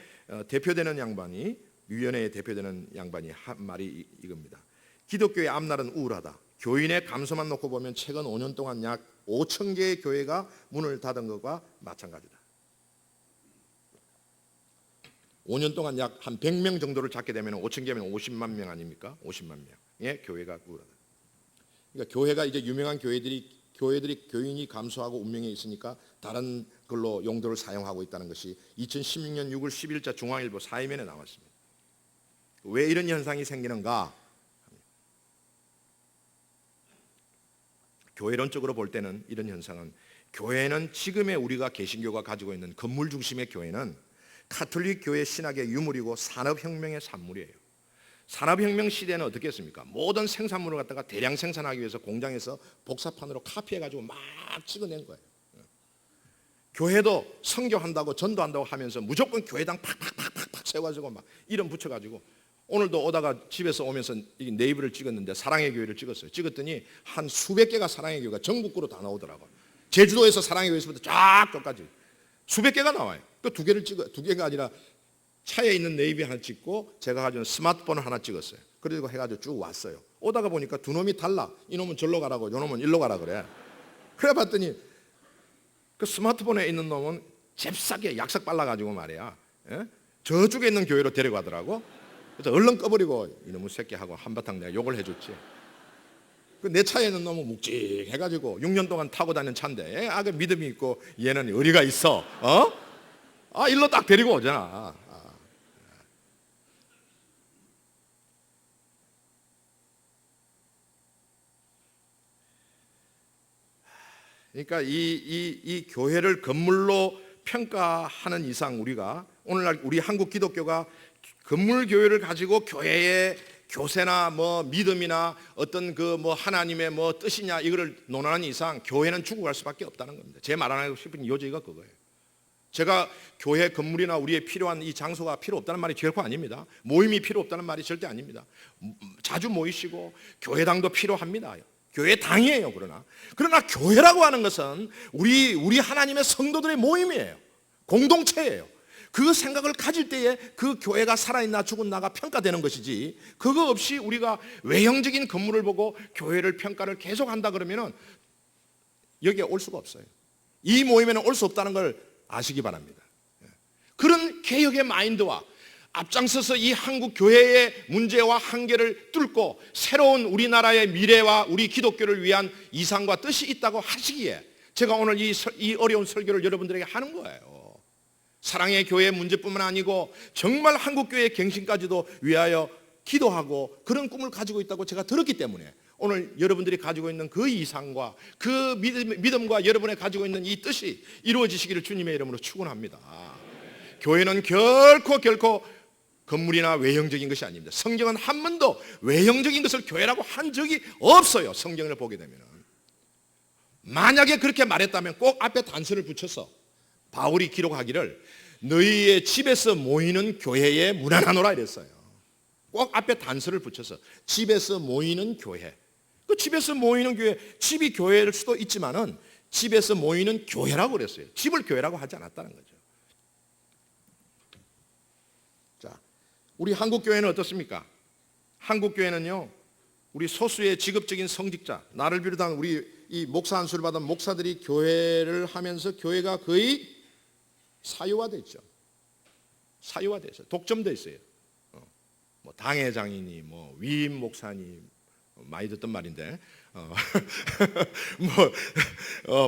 대표되는 양반이, 위원회에 대표되는 양반이 한 말이 이겁니다. 기독교의 앞날은 우울하다. 교인의 감소만 놓고 보면 최근 5년 동안 약 5천 개의 교회가 문을 닫은 것과 마찬가지다. 5년 동안 약 한 100명 정도를 잡게 되면 5천 개면 50만 명 아닙니까? 50만 명의 교회가 우울하다. 그러니까 교회가 이제 유명한 교회들이 교인이 감소하고 운명에 있으니까 다른 걸로 용도를 사용하고 있다는 것이 2016년 6월 10일자 중앙일보 사회면에 나왔습니다. 왜 이런 현상이 생기는가? 교회론적으로 볼 때는 이런 현상은, 교회는 지금의 우리가 개신교가 가지고 있는 건물 중심의 교회는 가톨릭 교회 신학의 유물이고 산업혁명의 산물이에요. 산업혁명 시대는 어떻게 했습니까? 모든 생산물을 갖다가 대량 생산하기 위해서 공장에서 복사판으로 카피해가지고 막 찍어낸 거예요. 교회도 선교한다고 전도한다고 하면서 무조건 교회당 팍팍팍팍 세워가지고 막 이름 붙여가지고, 오늘도 오다가 집에서 오면서 네이버를 찍었는데 사랑의 교회를 찍었어요. 찍었더니 한 수백 개가 사랑의 교회가 전국구로 다 나오더라고요. 제주도에서 사랑의 교회에서부터 쫙 저까지 수백 개가 나와요. 그 두 개가 아니라 차에 있는 네이비 하나 찍고 제가 가지고 스마트폰을 하나 찍었어요. 그리고 해가지고 쭉 왔어요. 오다가 보니까 두 놈이 달라. 이놈은 절로 가라고, 요놈은 일로 가라 그래. 그래 봤더니 그 스마트폰에 있는 놈은 잽싸게 약삭 빨라가지고 말이야, 저쪽에 있는 교회로 데려가더라고. 그래서 얼른 꺼버리고 이놈의 새끼 하고 한바탕 내가 욕을 해줬지. 내 차에 있는 놈은 묵직해가지고 6년 동안 타고 다니는 차인데, 그 믿음이 있고 얘는 의리가 있어. 일로 딱 데리고 오잖아. 그러니까 이 교회를 건물로 평가하는 이상 우리가 오늘날 우리 한국 기독교가 건물 교회를 가지고 교회의 교세나 뭐 믿음이나 어떤 그 뭐 하나님의 뭐 뜻이냐 이거를 논하는 이상 교회는 죽어갈 수밖에 없다는 겁니다. 제 말 안 하고 싶은 요지가 그거예요. 제가 교회 건물이나 우리의 필요한 이 장소가 필요 없다는 말이 결코 아닙니다. 모임이 필요 없다는 말이 절대 아닙니다. 자주 모이시고 교회당도 필요합니다. 교회당이에요. 그러나 교회라고 하는 것은 우리 하나님의 성도들의 모임이에요. 공동체예요. 그 생각을 가질 때에 그 교회가 살아있나 죽었나가 평가되는 것이지, 그거 없이 우리가 외형적인 건물을 보고 교회를 평가를 계속한다 그러면은 여기에 올 수가 없어요. 이 모임에는 올 수 없다는 걸 아시기 바랍니다. 그런 개혁의 마인드와 앞장서서 이 한국 교회의 문제와 한계를 뚫고 새로운 우리나라의 미래와 우리 기독교를 위한 이상과 뜻이 있다고 하시기에 제가 오늘 이 어려운 설교를 여러분들에게 하는 거예요. 사랑의 교회 문제뿐만 아니고 정말 한국교회의 갱신까지도 위하여 기도하고 그런 꿈을 가지고 있다고 제가 들었기 때문에 오늘 여러분들이 가지고 있는 그 이상과 그 믿음과 여러분이 가지고 있는 이 뜻이 이루어지시기를 주님의 이름으로 축원합니다. 교회는 결코 건물이나 외형적인 것이 아닙니다. 성경은 한 번도 외형적인 것을 교회라고 한 적이 없어요. 성경을 보게 되면. 만약에 그렇게 말했다면 꼭 앞에 단서를 붙여서 바울이 기록하기를 너희의 집에서 모이는 교회에 문안하노라 이랬어요. 꼭 앞에 단서를 붙여서 집에서 모이는 교회. 그 집에서 모이는 교회, 집이 교회일 수도 있지만은 집에서 모이는 교회라고 그랬어요. 집을 교회라고 하지 않았다는 거죠. 자, 우리 한국 교회는 어떻습니까? 한국 교회는요, 우리 소수의 직업적인 성직자, 나를 비롯한 우리 이 목사 안수를 받은 목사들이 교회를 하면서 교회가 거의 사유화되어 있죠. 사유화되어 있어요. 독점되어 있어요. 뭐 당회장이니 뭐 위임 목사님 많이 듣던 말인데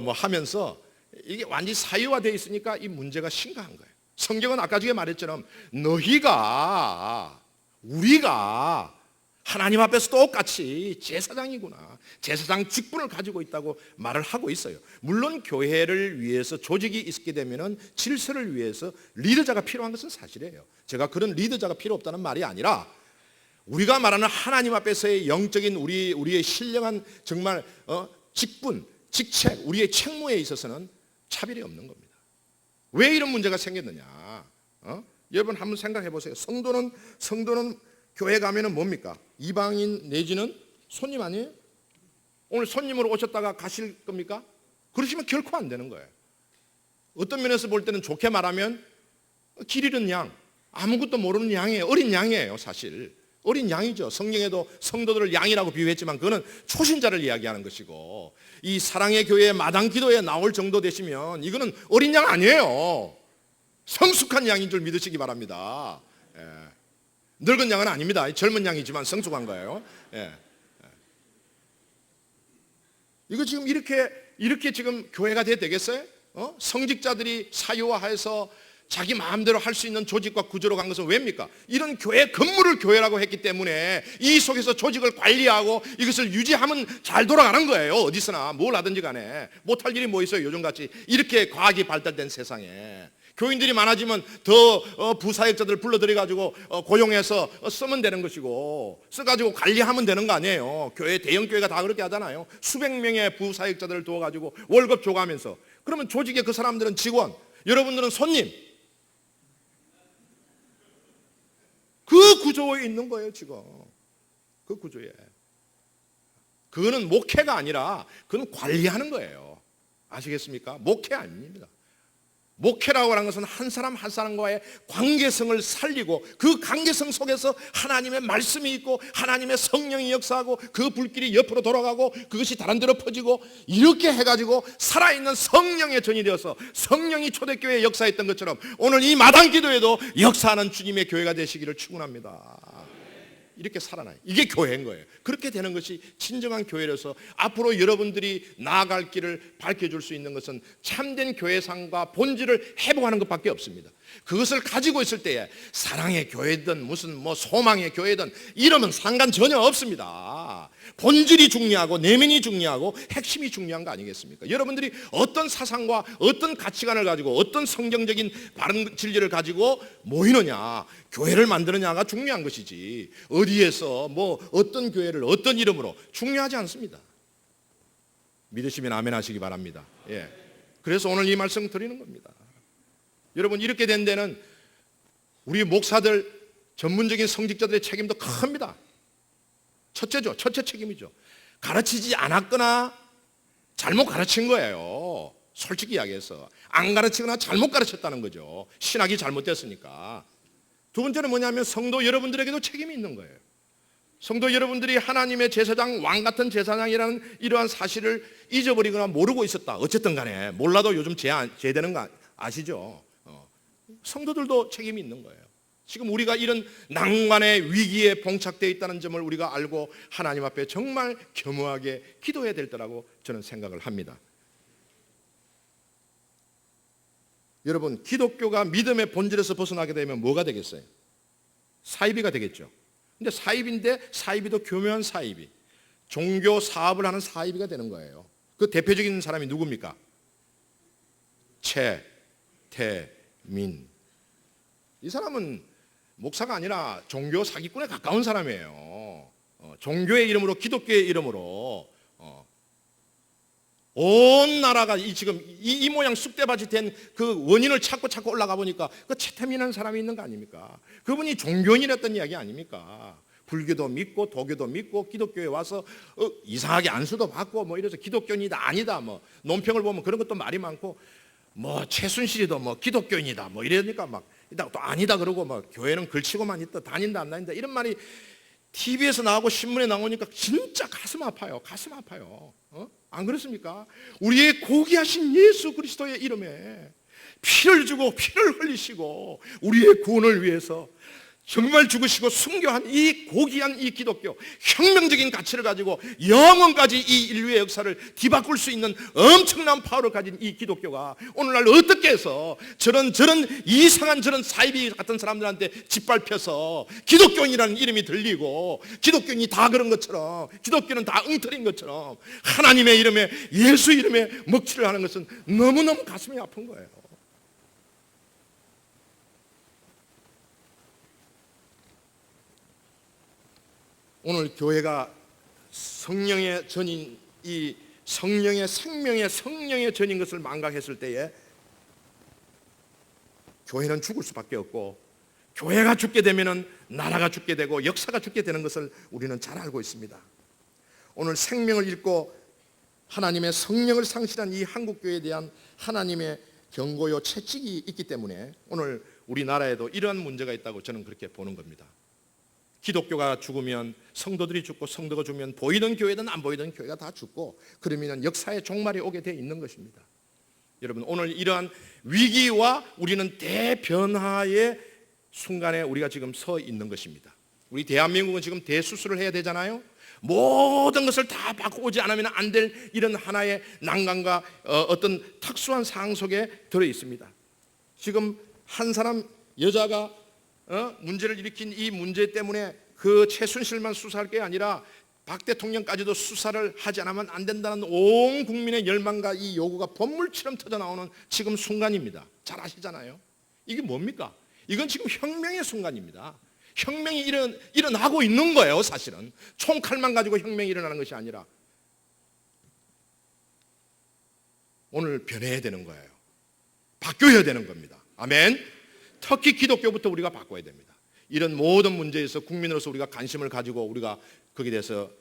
뭐 하면서 이게 완전히 사유화되어 있으니까 이 문제가 심각한 거예요. 성경은 아까 전에 말했처럼 우리가 하나님 앞에서 똑같이 제사장이구나, 제사장 직분을 가지고 있다고 말을 하고 있어요. 물론 교회를 위해서 조직이 있게 되면 질서를 위해서 리더자가 필요한 것은 사실이에요. 제가 그런 리더자가 필요 없다는 말이 아니라 우리가 말하는 하나님 앞에서의 영적인 우리의 신령한 정말 직분, 직책, 우리의 책무에 있어서는 차별이 없는 겁니다. 왜 이런 문제가 생겼느냐? 여러분 한번 생각해 보세요. 성도는 교회 가면은 뭡니까? 이방인 내지는 손님 아니에요? 오늘 손님으로 오셨다가 가실 겁니까? 그러시면 결코 안 되는 거예요. 어떤 면에서 볼 때는 좋게 말하면 길 잃은 양, 아무것도 모르는 양이에요. 어린 양이에요, 사실. 어린 양이죠. 성경에도 성도들을 양이라고 비유했지만 그거는 초신자를 이야기하는 것이고, 이 사랑의 교회의 마당 기도에 나올 정도 되시면 이거는 어린 양 아니에요. 성숙한 양인 줄 믿으시기 바랍니다. 늙은 양은 아닙니다. 젊은 양이지만 성숙한 거예요. 이거 지금 이렇게 지금 교회가 되겠어요? 성직자들이 사유화해서 자기 마음대로 할 수 있는 조직과 구조로 간 것은 왜입니까? 이런 교회 건물을 교회라고 했기 때문에 이 속에서 조직을 관리하고 이것을 유지하면 잘 돌아가는 거예요. 어디서나 뭘 하든지 간에 못할 일이 뭐 있어요. 요즘같이 이렇게 과학이 발달된 세상에 교인들이 많아지면 더 부사역자들 불러들여가지고 고용해서 쓰면 되는 것이고, 써가지고 관리하면 되는 거 아니에요. 교회 대형 교회가 다 그렇게 하잖아요. 수백 명의 부사역자들을 두어가지고 월급 줘가면서. 그러면 조직의 그 사람들은 직원, 여러분들은 손님. 그 구조에 있는 거예요, 지금. 그 구조에. 그거는 목회가 아니라 그건 관리하는 거예요. 아시겠습니까? 목회 아닙니다. 목회라고 하는 것은 한 사람 한 사람과의 관계성을 살리고 그 관계성 속에서 하나님의 말씀이 있고 하나님의 성령이 역사하고 그 불길이 옆으로 돌아가고 그것이 다른 데로 퍼지고 이렇게 해가지고 살아있는 성령의 전이 되어서 성령이 초대교회에 역사했던 것처럼 오늘 이 마당 기도에도 역사하는 주님의 교회가 되시기를 축원합니다. 이렇게 살아나요. 이게 교회인 거예요. 그렇게 되는 것이 진정한 교회로서 앞으로 여러분들이 나아갈 길을 밝혀줄 수 있는 것은 참된 교회상과 본질을 회복하는 것밖에 없습니다. 그것을 가지고 있을 때에 사랑의 교회든 무슨 뭐 소망의 교회든 이러면 상관 전혀 없습니다. 본질이 중요하고 내면이 중요하고 핵심이 중요한 거 아니겠습니까? 여러분들이 어떤 사상과 어떤 가치관을 가지고 어떤 성경적인 바른 진리를 가지고 모이느냐, 교회를 만드느냐가 중요한 것이지 어디에서 뭐 어떤 교회를 어떤 이름으로 중요하지 않습니다. 믿으시면 아멘 하시기 바랍니다. 그래서 오늘 이 말씀 드리는 겁니다. 여러분, 이렇게 된 데는 우리 목사들 전문적인 성직자들의 책임도 큽니다. 첫째죠. 첫째 책임이죠. 가르치지 않았거나 잘못 가르친 거예요. 솔직히 이야기해서 안 가르치거나 잘못 가르쳤다는 거죠. 신학이 잘못됐으니까. 두 번째는 뭐냐면 성도 여러분들에게도 책임이 있는 거예요. 성도 여러분들이 하나님의 제사장, 왕 같은 제사장이라는 이러한 사실을 잊어버리거나 모르고 있었다. 어쨌든 간에 몰라도 요즘 제되는 거 아시죠? 성도들도 책임이 있는 거예요. 지금 우리가 이런 난관의 위기에 봉착되어 있다는 점을 우리가 알고 하나님 앞에 정말 겸허하게 기도해야 될 때라고 저는 생각을 합니다. 여러분, 기독교가 믿음의 본질에서 벗어나게 되면 뭐가 되겠어요? 사이비가 되겠죠. 근데 사이비인데 사이비도 교묘한 사이비, 종교 사업을 하는 사이비가 되는 거예요. 그 대표적인 사람이 누굽니까? 최태민. 이 사람은 목사가 아니라 종교 사기꾼에 가까운 사람이에요. 종교의 이름으로, 기독교의 이름으로 온 나라가 지금 이 모양 쑥대밭이 된 그 원인을 찾고 올라가 보니까 그 최태민이라는 사람이 있는 거 아닙니까? 그분이 종교인이랬던 이야기 아닙니까? 불교도 믿고 도교도 믿고 기독교에 와서 이상하게 안수도 받고 뭐 이래서 기독교인이다 아니다 뭐 논평을 보면 그런 것도 말이 많고, 뭐 최순실이도 뭐 기독교인이다 뭐 이러니까 막 또 아니다 그러고 막 교회는 걸치고만 있다, 다닌다 안 다닌다 이런 말이 TV에서 나오고 신문에 나오니까 진짜 가슴 아파요. 가슴 아파요. 안 그렇습니까? 우리의 고귀하신 예수 그리스도의 이름에 피를 주고 피를 흘리시고 우리의 구원을 위해서 정말 죽으시고 순교한 이 고귀한 이 기독교, 혁명적인 가치를 가지고 영원까지 이 인류의 역사를 뒤바꿀 수 있는 엄청난 파워를 가진 이 기독교가 오늘날 어떻게 해서 저런 이상한 저런 사이비 같은 사람들한테 짓밟혀서 기독교인이라는 이름이 들리고 기독교인이 다 그런 것처럼, 기독교는 다 엉터리인 것처럼 하나님의 이름에, 예수 이름에 먹칠을 하는 것은 너무너무 가슴이 아픈 거예요. 오늘 교회가 성령의 전인, 이 성령의 생명의 성령의 전인 것을 망각했을 때에 교회는 죽을 수밖에 없고, 교회가 죽게 되면 나라가 죽게 되고 역사가 죽게 되는 것을 우리는 잘 알고 있습니다. 오늘 생명을 잃고 하나님의 성령을 상실한 이 한국교회에 대한 하나님의 경고요 채찍이 있기 때문에 오늘 우리나라에도 이러한 문제가 있다고 저는 그렇게 보는 겁니다. 기독교가 죽으면 성도들이 죽고, 성도가 죽으면 보이던 교회든 안 보이던 교회가 다 죽고, 그러면 역사의 종말이 오게 되어 있는 것입니다. 여러분, 오늘 이러한 위기와 우리는 대변화의 순간에 우리가 지금 서 있는 것입니다. 우리 대한민국은 지금 대수술을 해야 되잖아요. 모든 것을 다 바꾸지 않으면 안 될 이런 하나의 난관과 어떤 특수한 상황 속에 들어 있습니다. 지금 한 사람 여자가 문제를 일으킨 이 문제 때문에 그 최순실만 수사할 게 아니라 박 대통령까지도 수사를 하지 않으면 안 된다는 온 국민의 열망과 이 요구가 번물처럼 터져나오는 지금 순간입니다. 잘 아시잖아요. 이게 뭡니까? 이건 지금 혁명의 순간입니다. 혁명이 일어나고 있는 거예요. 사실은 총칼만 가지고 혁명이 일어나는 것이 아니라 오늘 변해야 되는 거예요. 바뀌어야 되는 겁니다. 아멘. 특히 기독교부터 우리가 바꿔야 됩니다. 이런 모든 문제에서 국민으로서 우리가 관심을 가지고 우리가 거기에 대해서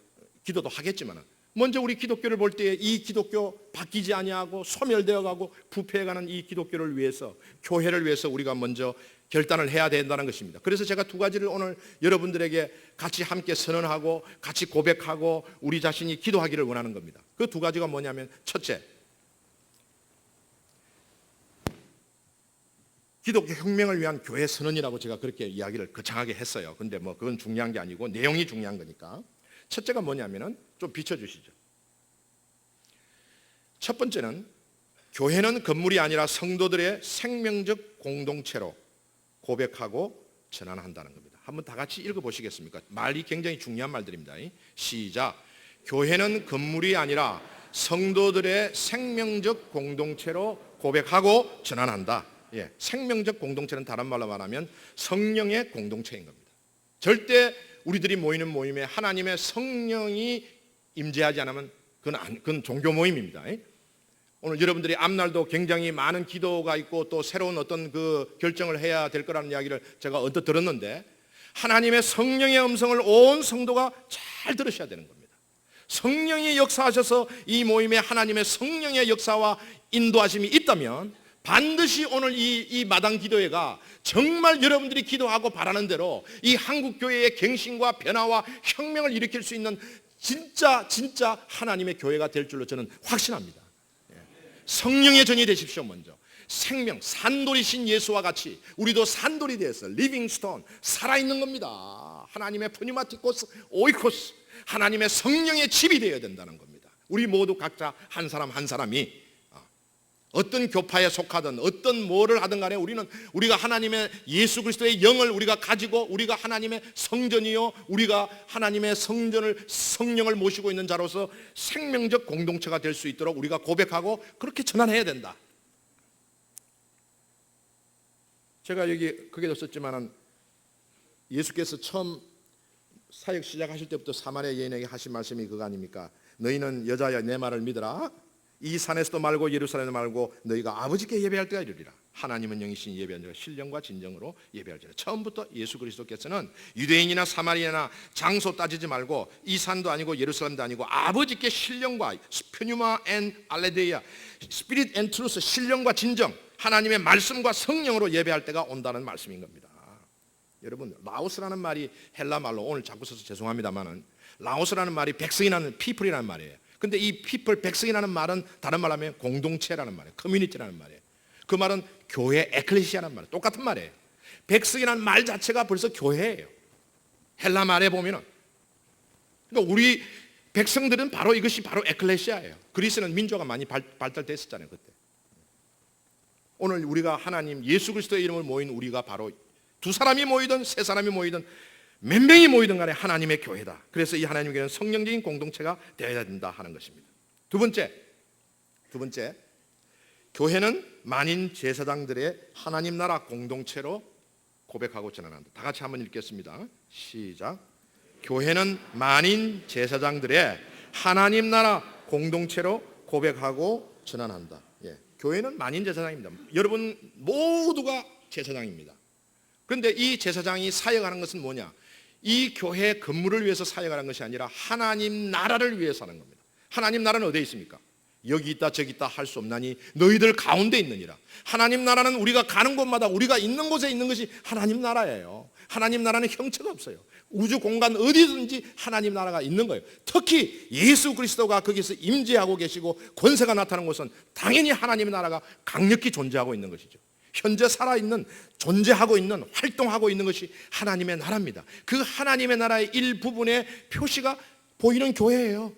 기도도 하겠지만, 먼저 우리 기독교를 볼 때 이 기독교 바뀌지 아니하고 소멸되어가고 부패해가는 이 기독교를 위해서, 교회를 위해서 우리가 먼저 결단을 해야 된다는 것입니다. 그래서 제가 두 가지를 오늘 여러분들에게 같이 함께 선언하고 같이 고백하고 우리 자신이 기도하기를 원하는 겁니다. 그 두 가지가 뭐냐면, 첫째, 기독교 혁명을 위한 교회 선언이라고 제가 그렇게 이야기를 거창하게 했어요. 근데 뭐 그건 중요한 게 아니고 내용이 중요한 거니까. 첫째가 뭐냐면은 좀 비춰주시죠. 첫 번째는 교회는 건물이 아니라 성도들의 생명적 공동체로 고백하고 전환한다는 겁니다. 한번 다 같이 읽어보시겠습니까? 말이 굉장히 중요한 말들입니다. 시작. 교회는 건물이 아니라 성도들의 생명적 공동체로 고백하고 전환한다. 예, 생명적 공동체는 다른 말로 말하면 성령의 공동체인 겁니다. 절대 우리들이 모이는 모임에 하나님의 성령이 임재하지 않으면 그건 종교 모임입니다. 오늘 여러분들이 앞날도 굉장히 많은 기도가 있고 또 새로운 어떤 그 결정을 해야 될 거라는 이야기를 제가 언뜻 들었는데, 하나님의 성령의 음성을 온 성도가 잘 들으셔야 되는 겁니다. 성령이 역사하셔서 이 모임에 하나님의 성령의 역사와 인도하심이 있다면 반드시 오늘 이 마당 기도회가 정말 여러분들이 기도하고 바라는 대로 이 한국교회의 갱신과 변화와 혁명을 일으킬 수 있는 진짜 하나님의 교회가 될 줄로 저는 확신합니다. 성령의 전이 되십시오. 먼저 생명, 산돌이신 예수와 같이 우리도 산돌이 되어서 리빙스톤, 살아있는 겁니다. 하나님의 푸니마티코스, 오이코스, 하나님의 성령의 집이 되어야 된다는 겁니다. 우리 모두 각자 한 사람 한 사람이 어떤 교파에 속하든 어떤 뭐를 하든 간에 우리가 하나님의 예수 그리스도의 영을 우리가 가지고 우리가 하나님의 성전이요 우리가 하나님의 성령을 모시고 있는 자로서 생명적 공동체가 될 수 있도록 우리가 고백하고 그렇게 전환해야 된다. 제가 여기 거기도 썼지만은 예수께서 처음 사역 시작하실 때부터 사마리아 여인에게 하신 말씀이 그거 아닙니까? 너희는 여자야 내 말을 믿어라. 이 산에서도 말고 예루살렘에도 말고 너희가 아버지께 예배할 때가 이르리라. 하나님은 영이신 예배하는 자가 신령과 진정으로 예배할지라. 처음부터 예수 그리스도께서는 유대인이나 사마리아나 장소 따지지 말고 이 산도 아니고 예루살렘도 아니고 아버지께 신령과 스페뉴마 앤 알레데이아 스피릿 앤 트루스 신령과 진정 하나님의 말씀과 성령으로 예배할 때가 온다는 말씀인 겁니다. 여러분 라오스라는 말이 헬라 말로 오늘 자꾸 써서 죄송합니다만은 라오스라는 말이 백성이라는 people이라는 말이에요. 근데 이 people 백성이라는 말은 다른 말로 하면 공동체라는 말이에요. 커뮤니티라는 말이에요. 그 말은 교회 에클레시아라는 말이에요. 똑같은 말이에요. 백성이라는 말 자체가 벌써 교회예요. 헬라 말에 보면은 그러니까 우리 백성들은 바로 이것이 바로 에클레시아예요. 그리스는 민주화가 많이 발달됐었잖아요 그때. 오늘 우리가 하나님 예수 그리스도의 이름을 모인 우리가 바로 두 사람이 모이든 세 사람이 모이든 몇 명이 모이든 간에 하나님의 교회다. 그래서 이 하나님의 교회는 성령적인 공동체가 되어야 된다 하는 것입니다. 두 번째 교회는 만인 제사장들의 하나님 나라 공동체로 고백하고 전환한다. 다 같이 한번 읽겠습니다. 시작. 교회는 만인 제사장들의 하나님 나라 공동체로 고백하고 전환한다. 예. 교회는 만인 제사장입니다. 여러분 모두가 제사장입니다. 그런데 이 제사장이 사역하는 것은 뭐냐? 이 교회 건물을 위해서 사역하는 것이 아니라 하나님 나라를 위해서 하는 겁니다. 하나님 나라는 어디에 있습니까? 여기 있다 저기 있다 할 수 없나니 너희들 가운데 있느니라. 하나님 나라는 우리가 가는 곳마다 우리가 있는 곳에 있는 것이 하나님 나라예요. 하나님 나라는 형체가 없어요. 우주 공간 어디든지 하나님 나라가 있는 거예요. 특히 예수 그리스도가 거기서 임재하고 계시고 권세가 나타나는 곳은 당연히 하나님의 나라가 강력히 존재하고 있는 것이죠. 현재 살아있는 존재하고 있는 활동하고 있는 것이 하나님의 나라입니다. 그 하나님의 나라의 일부분의 표시가 보이는 교회예요.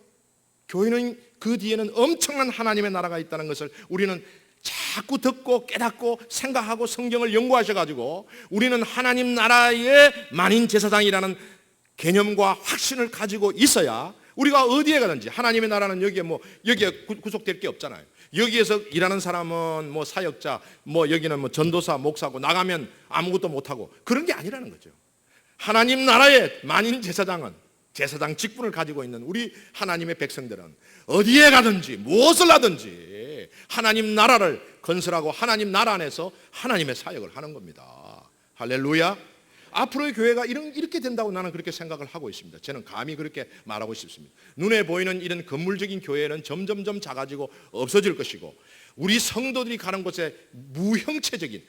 교회는 그 뒤에는 엄청난 하나님의 나라가 있다는 것을 우리는 자꾸 듣고 깨닫고 생각하고 성경을 연구하셔가지고 우리는 하나님 나라의 만인 제사장이라는 개념과 확신을 가지고 있어야 우리가 어디에 가든지 하나님의 나라는 여기에 구속될 게 없잖아요. 여기에서 일하는 사람은 사역자, 여기는 전도사, 목사고 나가면 아무것도 못하고 그런 게 아니라는 거죠. 하나님 나라의 만인 제사장은 제사장 직분을 가지고 있는 우리 하나님의 백성들은 어디에 가든지 무엇을 하든지 하나님 나라를 건설하고 하나님 나라 안에서 하나님의 사역을 하는 겁니다. 할렐루야. 앞으로의 교회가 이렇게 된다고 나는 그렇게 생각을 하고 있습니다. 저는 감히 그렇게 말하고 싶습니다. 눈에 보이는 이런 건물적인 교회는 점점점 작아지고 없어질 것이고 우리 성도들이 가는 곳에 무형체적인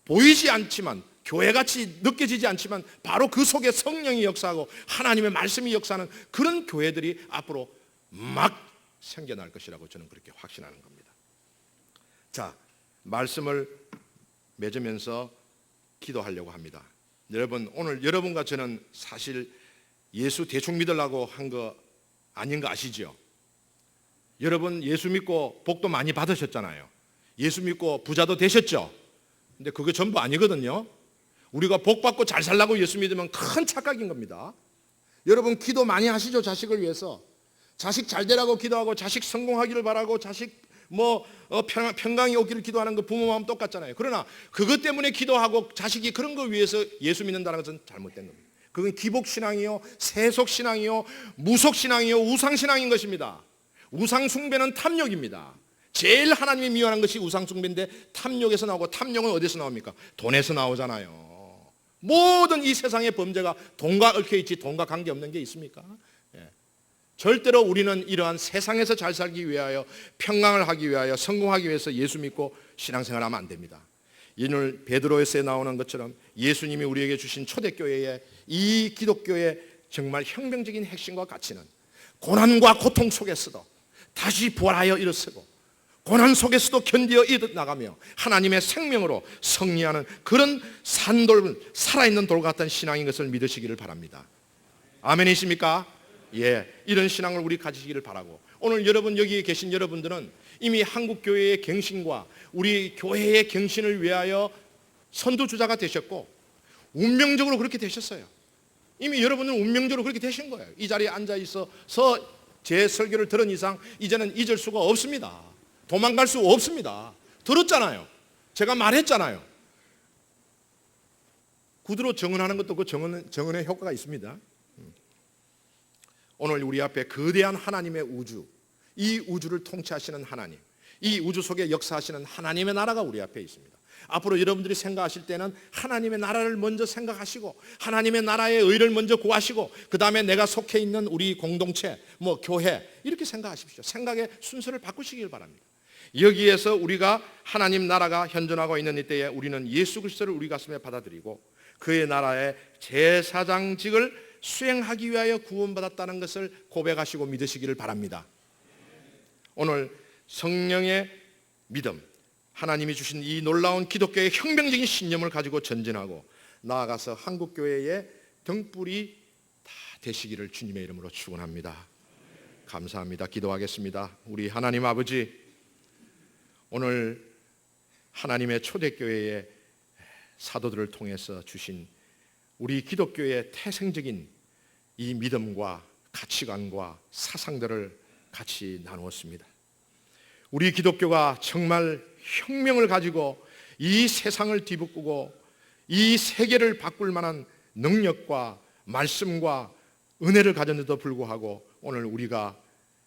보이지 않지만 교회같이 느껴지지 않지만 바로 그 속에 성령이 역사하고 하나님의 말씀이 역사하는 그런 교회들이 앞으로 막 생겨날 것이라고 저는 그렇게 확신하는 겁니다. 자, 말씀을 맺으면서 기도하려고 합니다. 여러분 오늘 여러분과 저는 사실 예수 대충 믿으려고 한 거 아닌 거 아시죠? 여러분 예수 믿고 복도 많이 받으셨잖아요. 예수 믿고 부자도 되셨죠? 근데 그게 전부 아니거든요. 우리가 복 받고 잘 살라고 예수 믿으면 큰 착각인 겁니다. 여러분 기도 많이 하시죠? 자식을 위해서. 자식 잘 되라고 기도하고 자식 성공하기를 바라고 자식 평강이 오기를 기도하는 거 부모 마음 똑같잖아요. 그러나 그것 때문에 기도하고 자식이 그런 거 위해서 예수 믿는다는 것은 잘못된 겁니다. 그건 기복신앙이요, 세속신앙이요, 무속신앙이요, 우상신앙인 것입니다. 우상숭배는 탐욕입니다. 제일 하나님이 미워하는 것이 우상숭배인데 탐욕에서 나오고 탐욕은 어디서 나옵니까? 돈에서 나오잖아요. 모든 이 세상의 범죄가 돈과 얽혀있지 돈과 관계없는 게 있습니까? 절대로 우리는 이러한 세상에서 잘 살기 위하여 평강을 하기 위하여 성공하기 위해서 예수 믿고 신앙생활하면 안 됩니다. 오늘 베드로에서에 나오는 것처럼 예수님이 우리에게 주신 초대교회의 이 기독교의 정말 혁명적인 핵심과 가치는 고난과 고통 속에서도 다시 부활하여 일어서고 고난 속에서도 견디어 이어나가며 하나님의 생명으로 승리하는 그런 산돌, 살아있는 돌 같은 신앙인 것을 믿으시기를 바랍니다. 아멘이십니까? 예, 이런 신앙을 우리 가지시기를 바라고, 오늘 여러분 여기 계신 여러분들은 이미 한국교회의 갱신과 우리 교회의 갱신을 위하여 선두주자가 되셨고 운명적으로 그렇게 되셨어요. 이미 여러분은 운명적으로 그렇게 되신 거예요. 이 자리에 앉아 있어서 제 설교를 들은 이상 이제는 잊을 수가 없습니다. 도망갈 수 없습니다. 들었잖아요. 제가 말했잖아요. 구두로 정언하는 것도 그 정언의 효과가 있습니다. 오늘 우리 앞에 거대한 하나님의 우주, 이 우주를 통치하시는 하나님, 이 우주 속에 역사하시는 하나님의 나라가 우리 앞에 있습니다. 앞으로 여러분들이 생각하실 때는 하나님의 나라를 먼저 생각하시고 하나님의 나라의 의를 먼저 구하시고 그 다음에 내가 속해 있는 우리 공동체, 교회 이렇게 생각하십시오. 생각의 순서를 바꾸시길 바랍니다. 여기에서 우리가 하나님 나라가 현존하고 있는 이때에 우리는 예수 그리스도를 우리 가슴에 받아들이고 그의 나라의 제사장직을 수행하기 위하여 구원받았다는 것을 고백하시고 믿으시기를 바랍니다. 오늘 성령의 믿음, 하나님이 주신 이 놀라운 기독교의 혁명적인 신념을 가지고 전진하고 나아가서 한국교회의 등불이 다 되시기를 주님의 이름으로 축원합니다. 감사합니다. 기도하겠습니다. 우리 하나님 아버지, 오늘 하나님의 초대교회의 사도들을 통해서 주신 우리 기독교의 태생적인 이 믿음과 가치관과 사상들을 같이 나누었습니다. 우리 기독교가 정말 혁명을 가지고 이 세상을 뒤바꾸고 이 세계를 바꿀 만한 능력과 말씀과 은혜를 가졌는데도 불구하고 오늘 우리가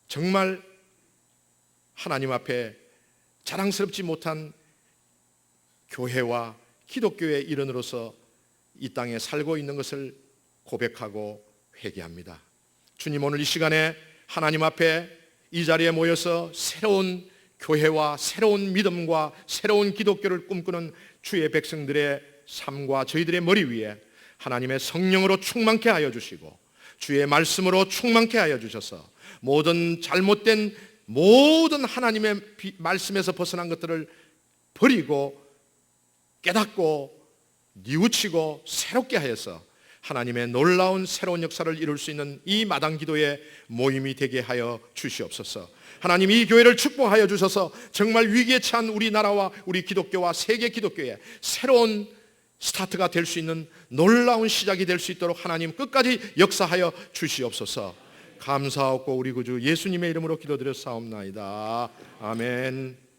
정말 하나님 앞에 자랑스럽지 못한 교회와 기독교의 일원으로서 이 땅에 살고 있는 것을 고백하고 회개합니다. 주님, 오늘 이 시간에 하나님 앞에 이 자리에 모여서 새로운 교회와 새로운 믿음과 새로운 기독교를 꿈꾸는 주의 백성들의 삶과 저희들의 머리 위에 하나님의 성령으로 충만케 하여 주시고 주의 말씀으로 충만케 하여 주셔서 모든 잘못된 모든 하나님의 말씀에서 벗어난 것들을 버리고 깨닫고 뉘우치고 새롭게 하여서 하나님의 놀라운 새로운 역사를 이룰 수 있는 이 마당 기도의 모임이 되게 하여 주시옵소서. 하나님, 이 교회를 축복하여 주셔서 정말 위기에 처한 우리나라와 우리 기독교와 세계 기독교의 새로운 스타트가 될 수 있는 놀라운 시작이 될 수 있도록 하나님 끝까지 역사하여 주시옵소서. 감사하고 우리 구주 예수님의 이름으로 기도드렸사옵나이다. 아멘.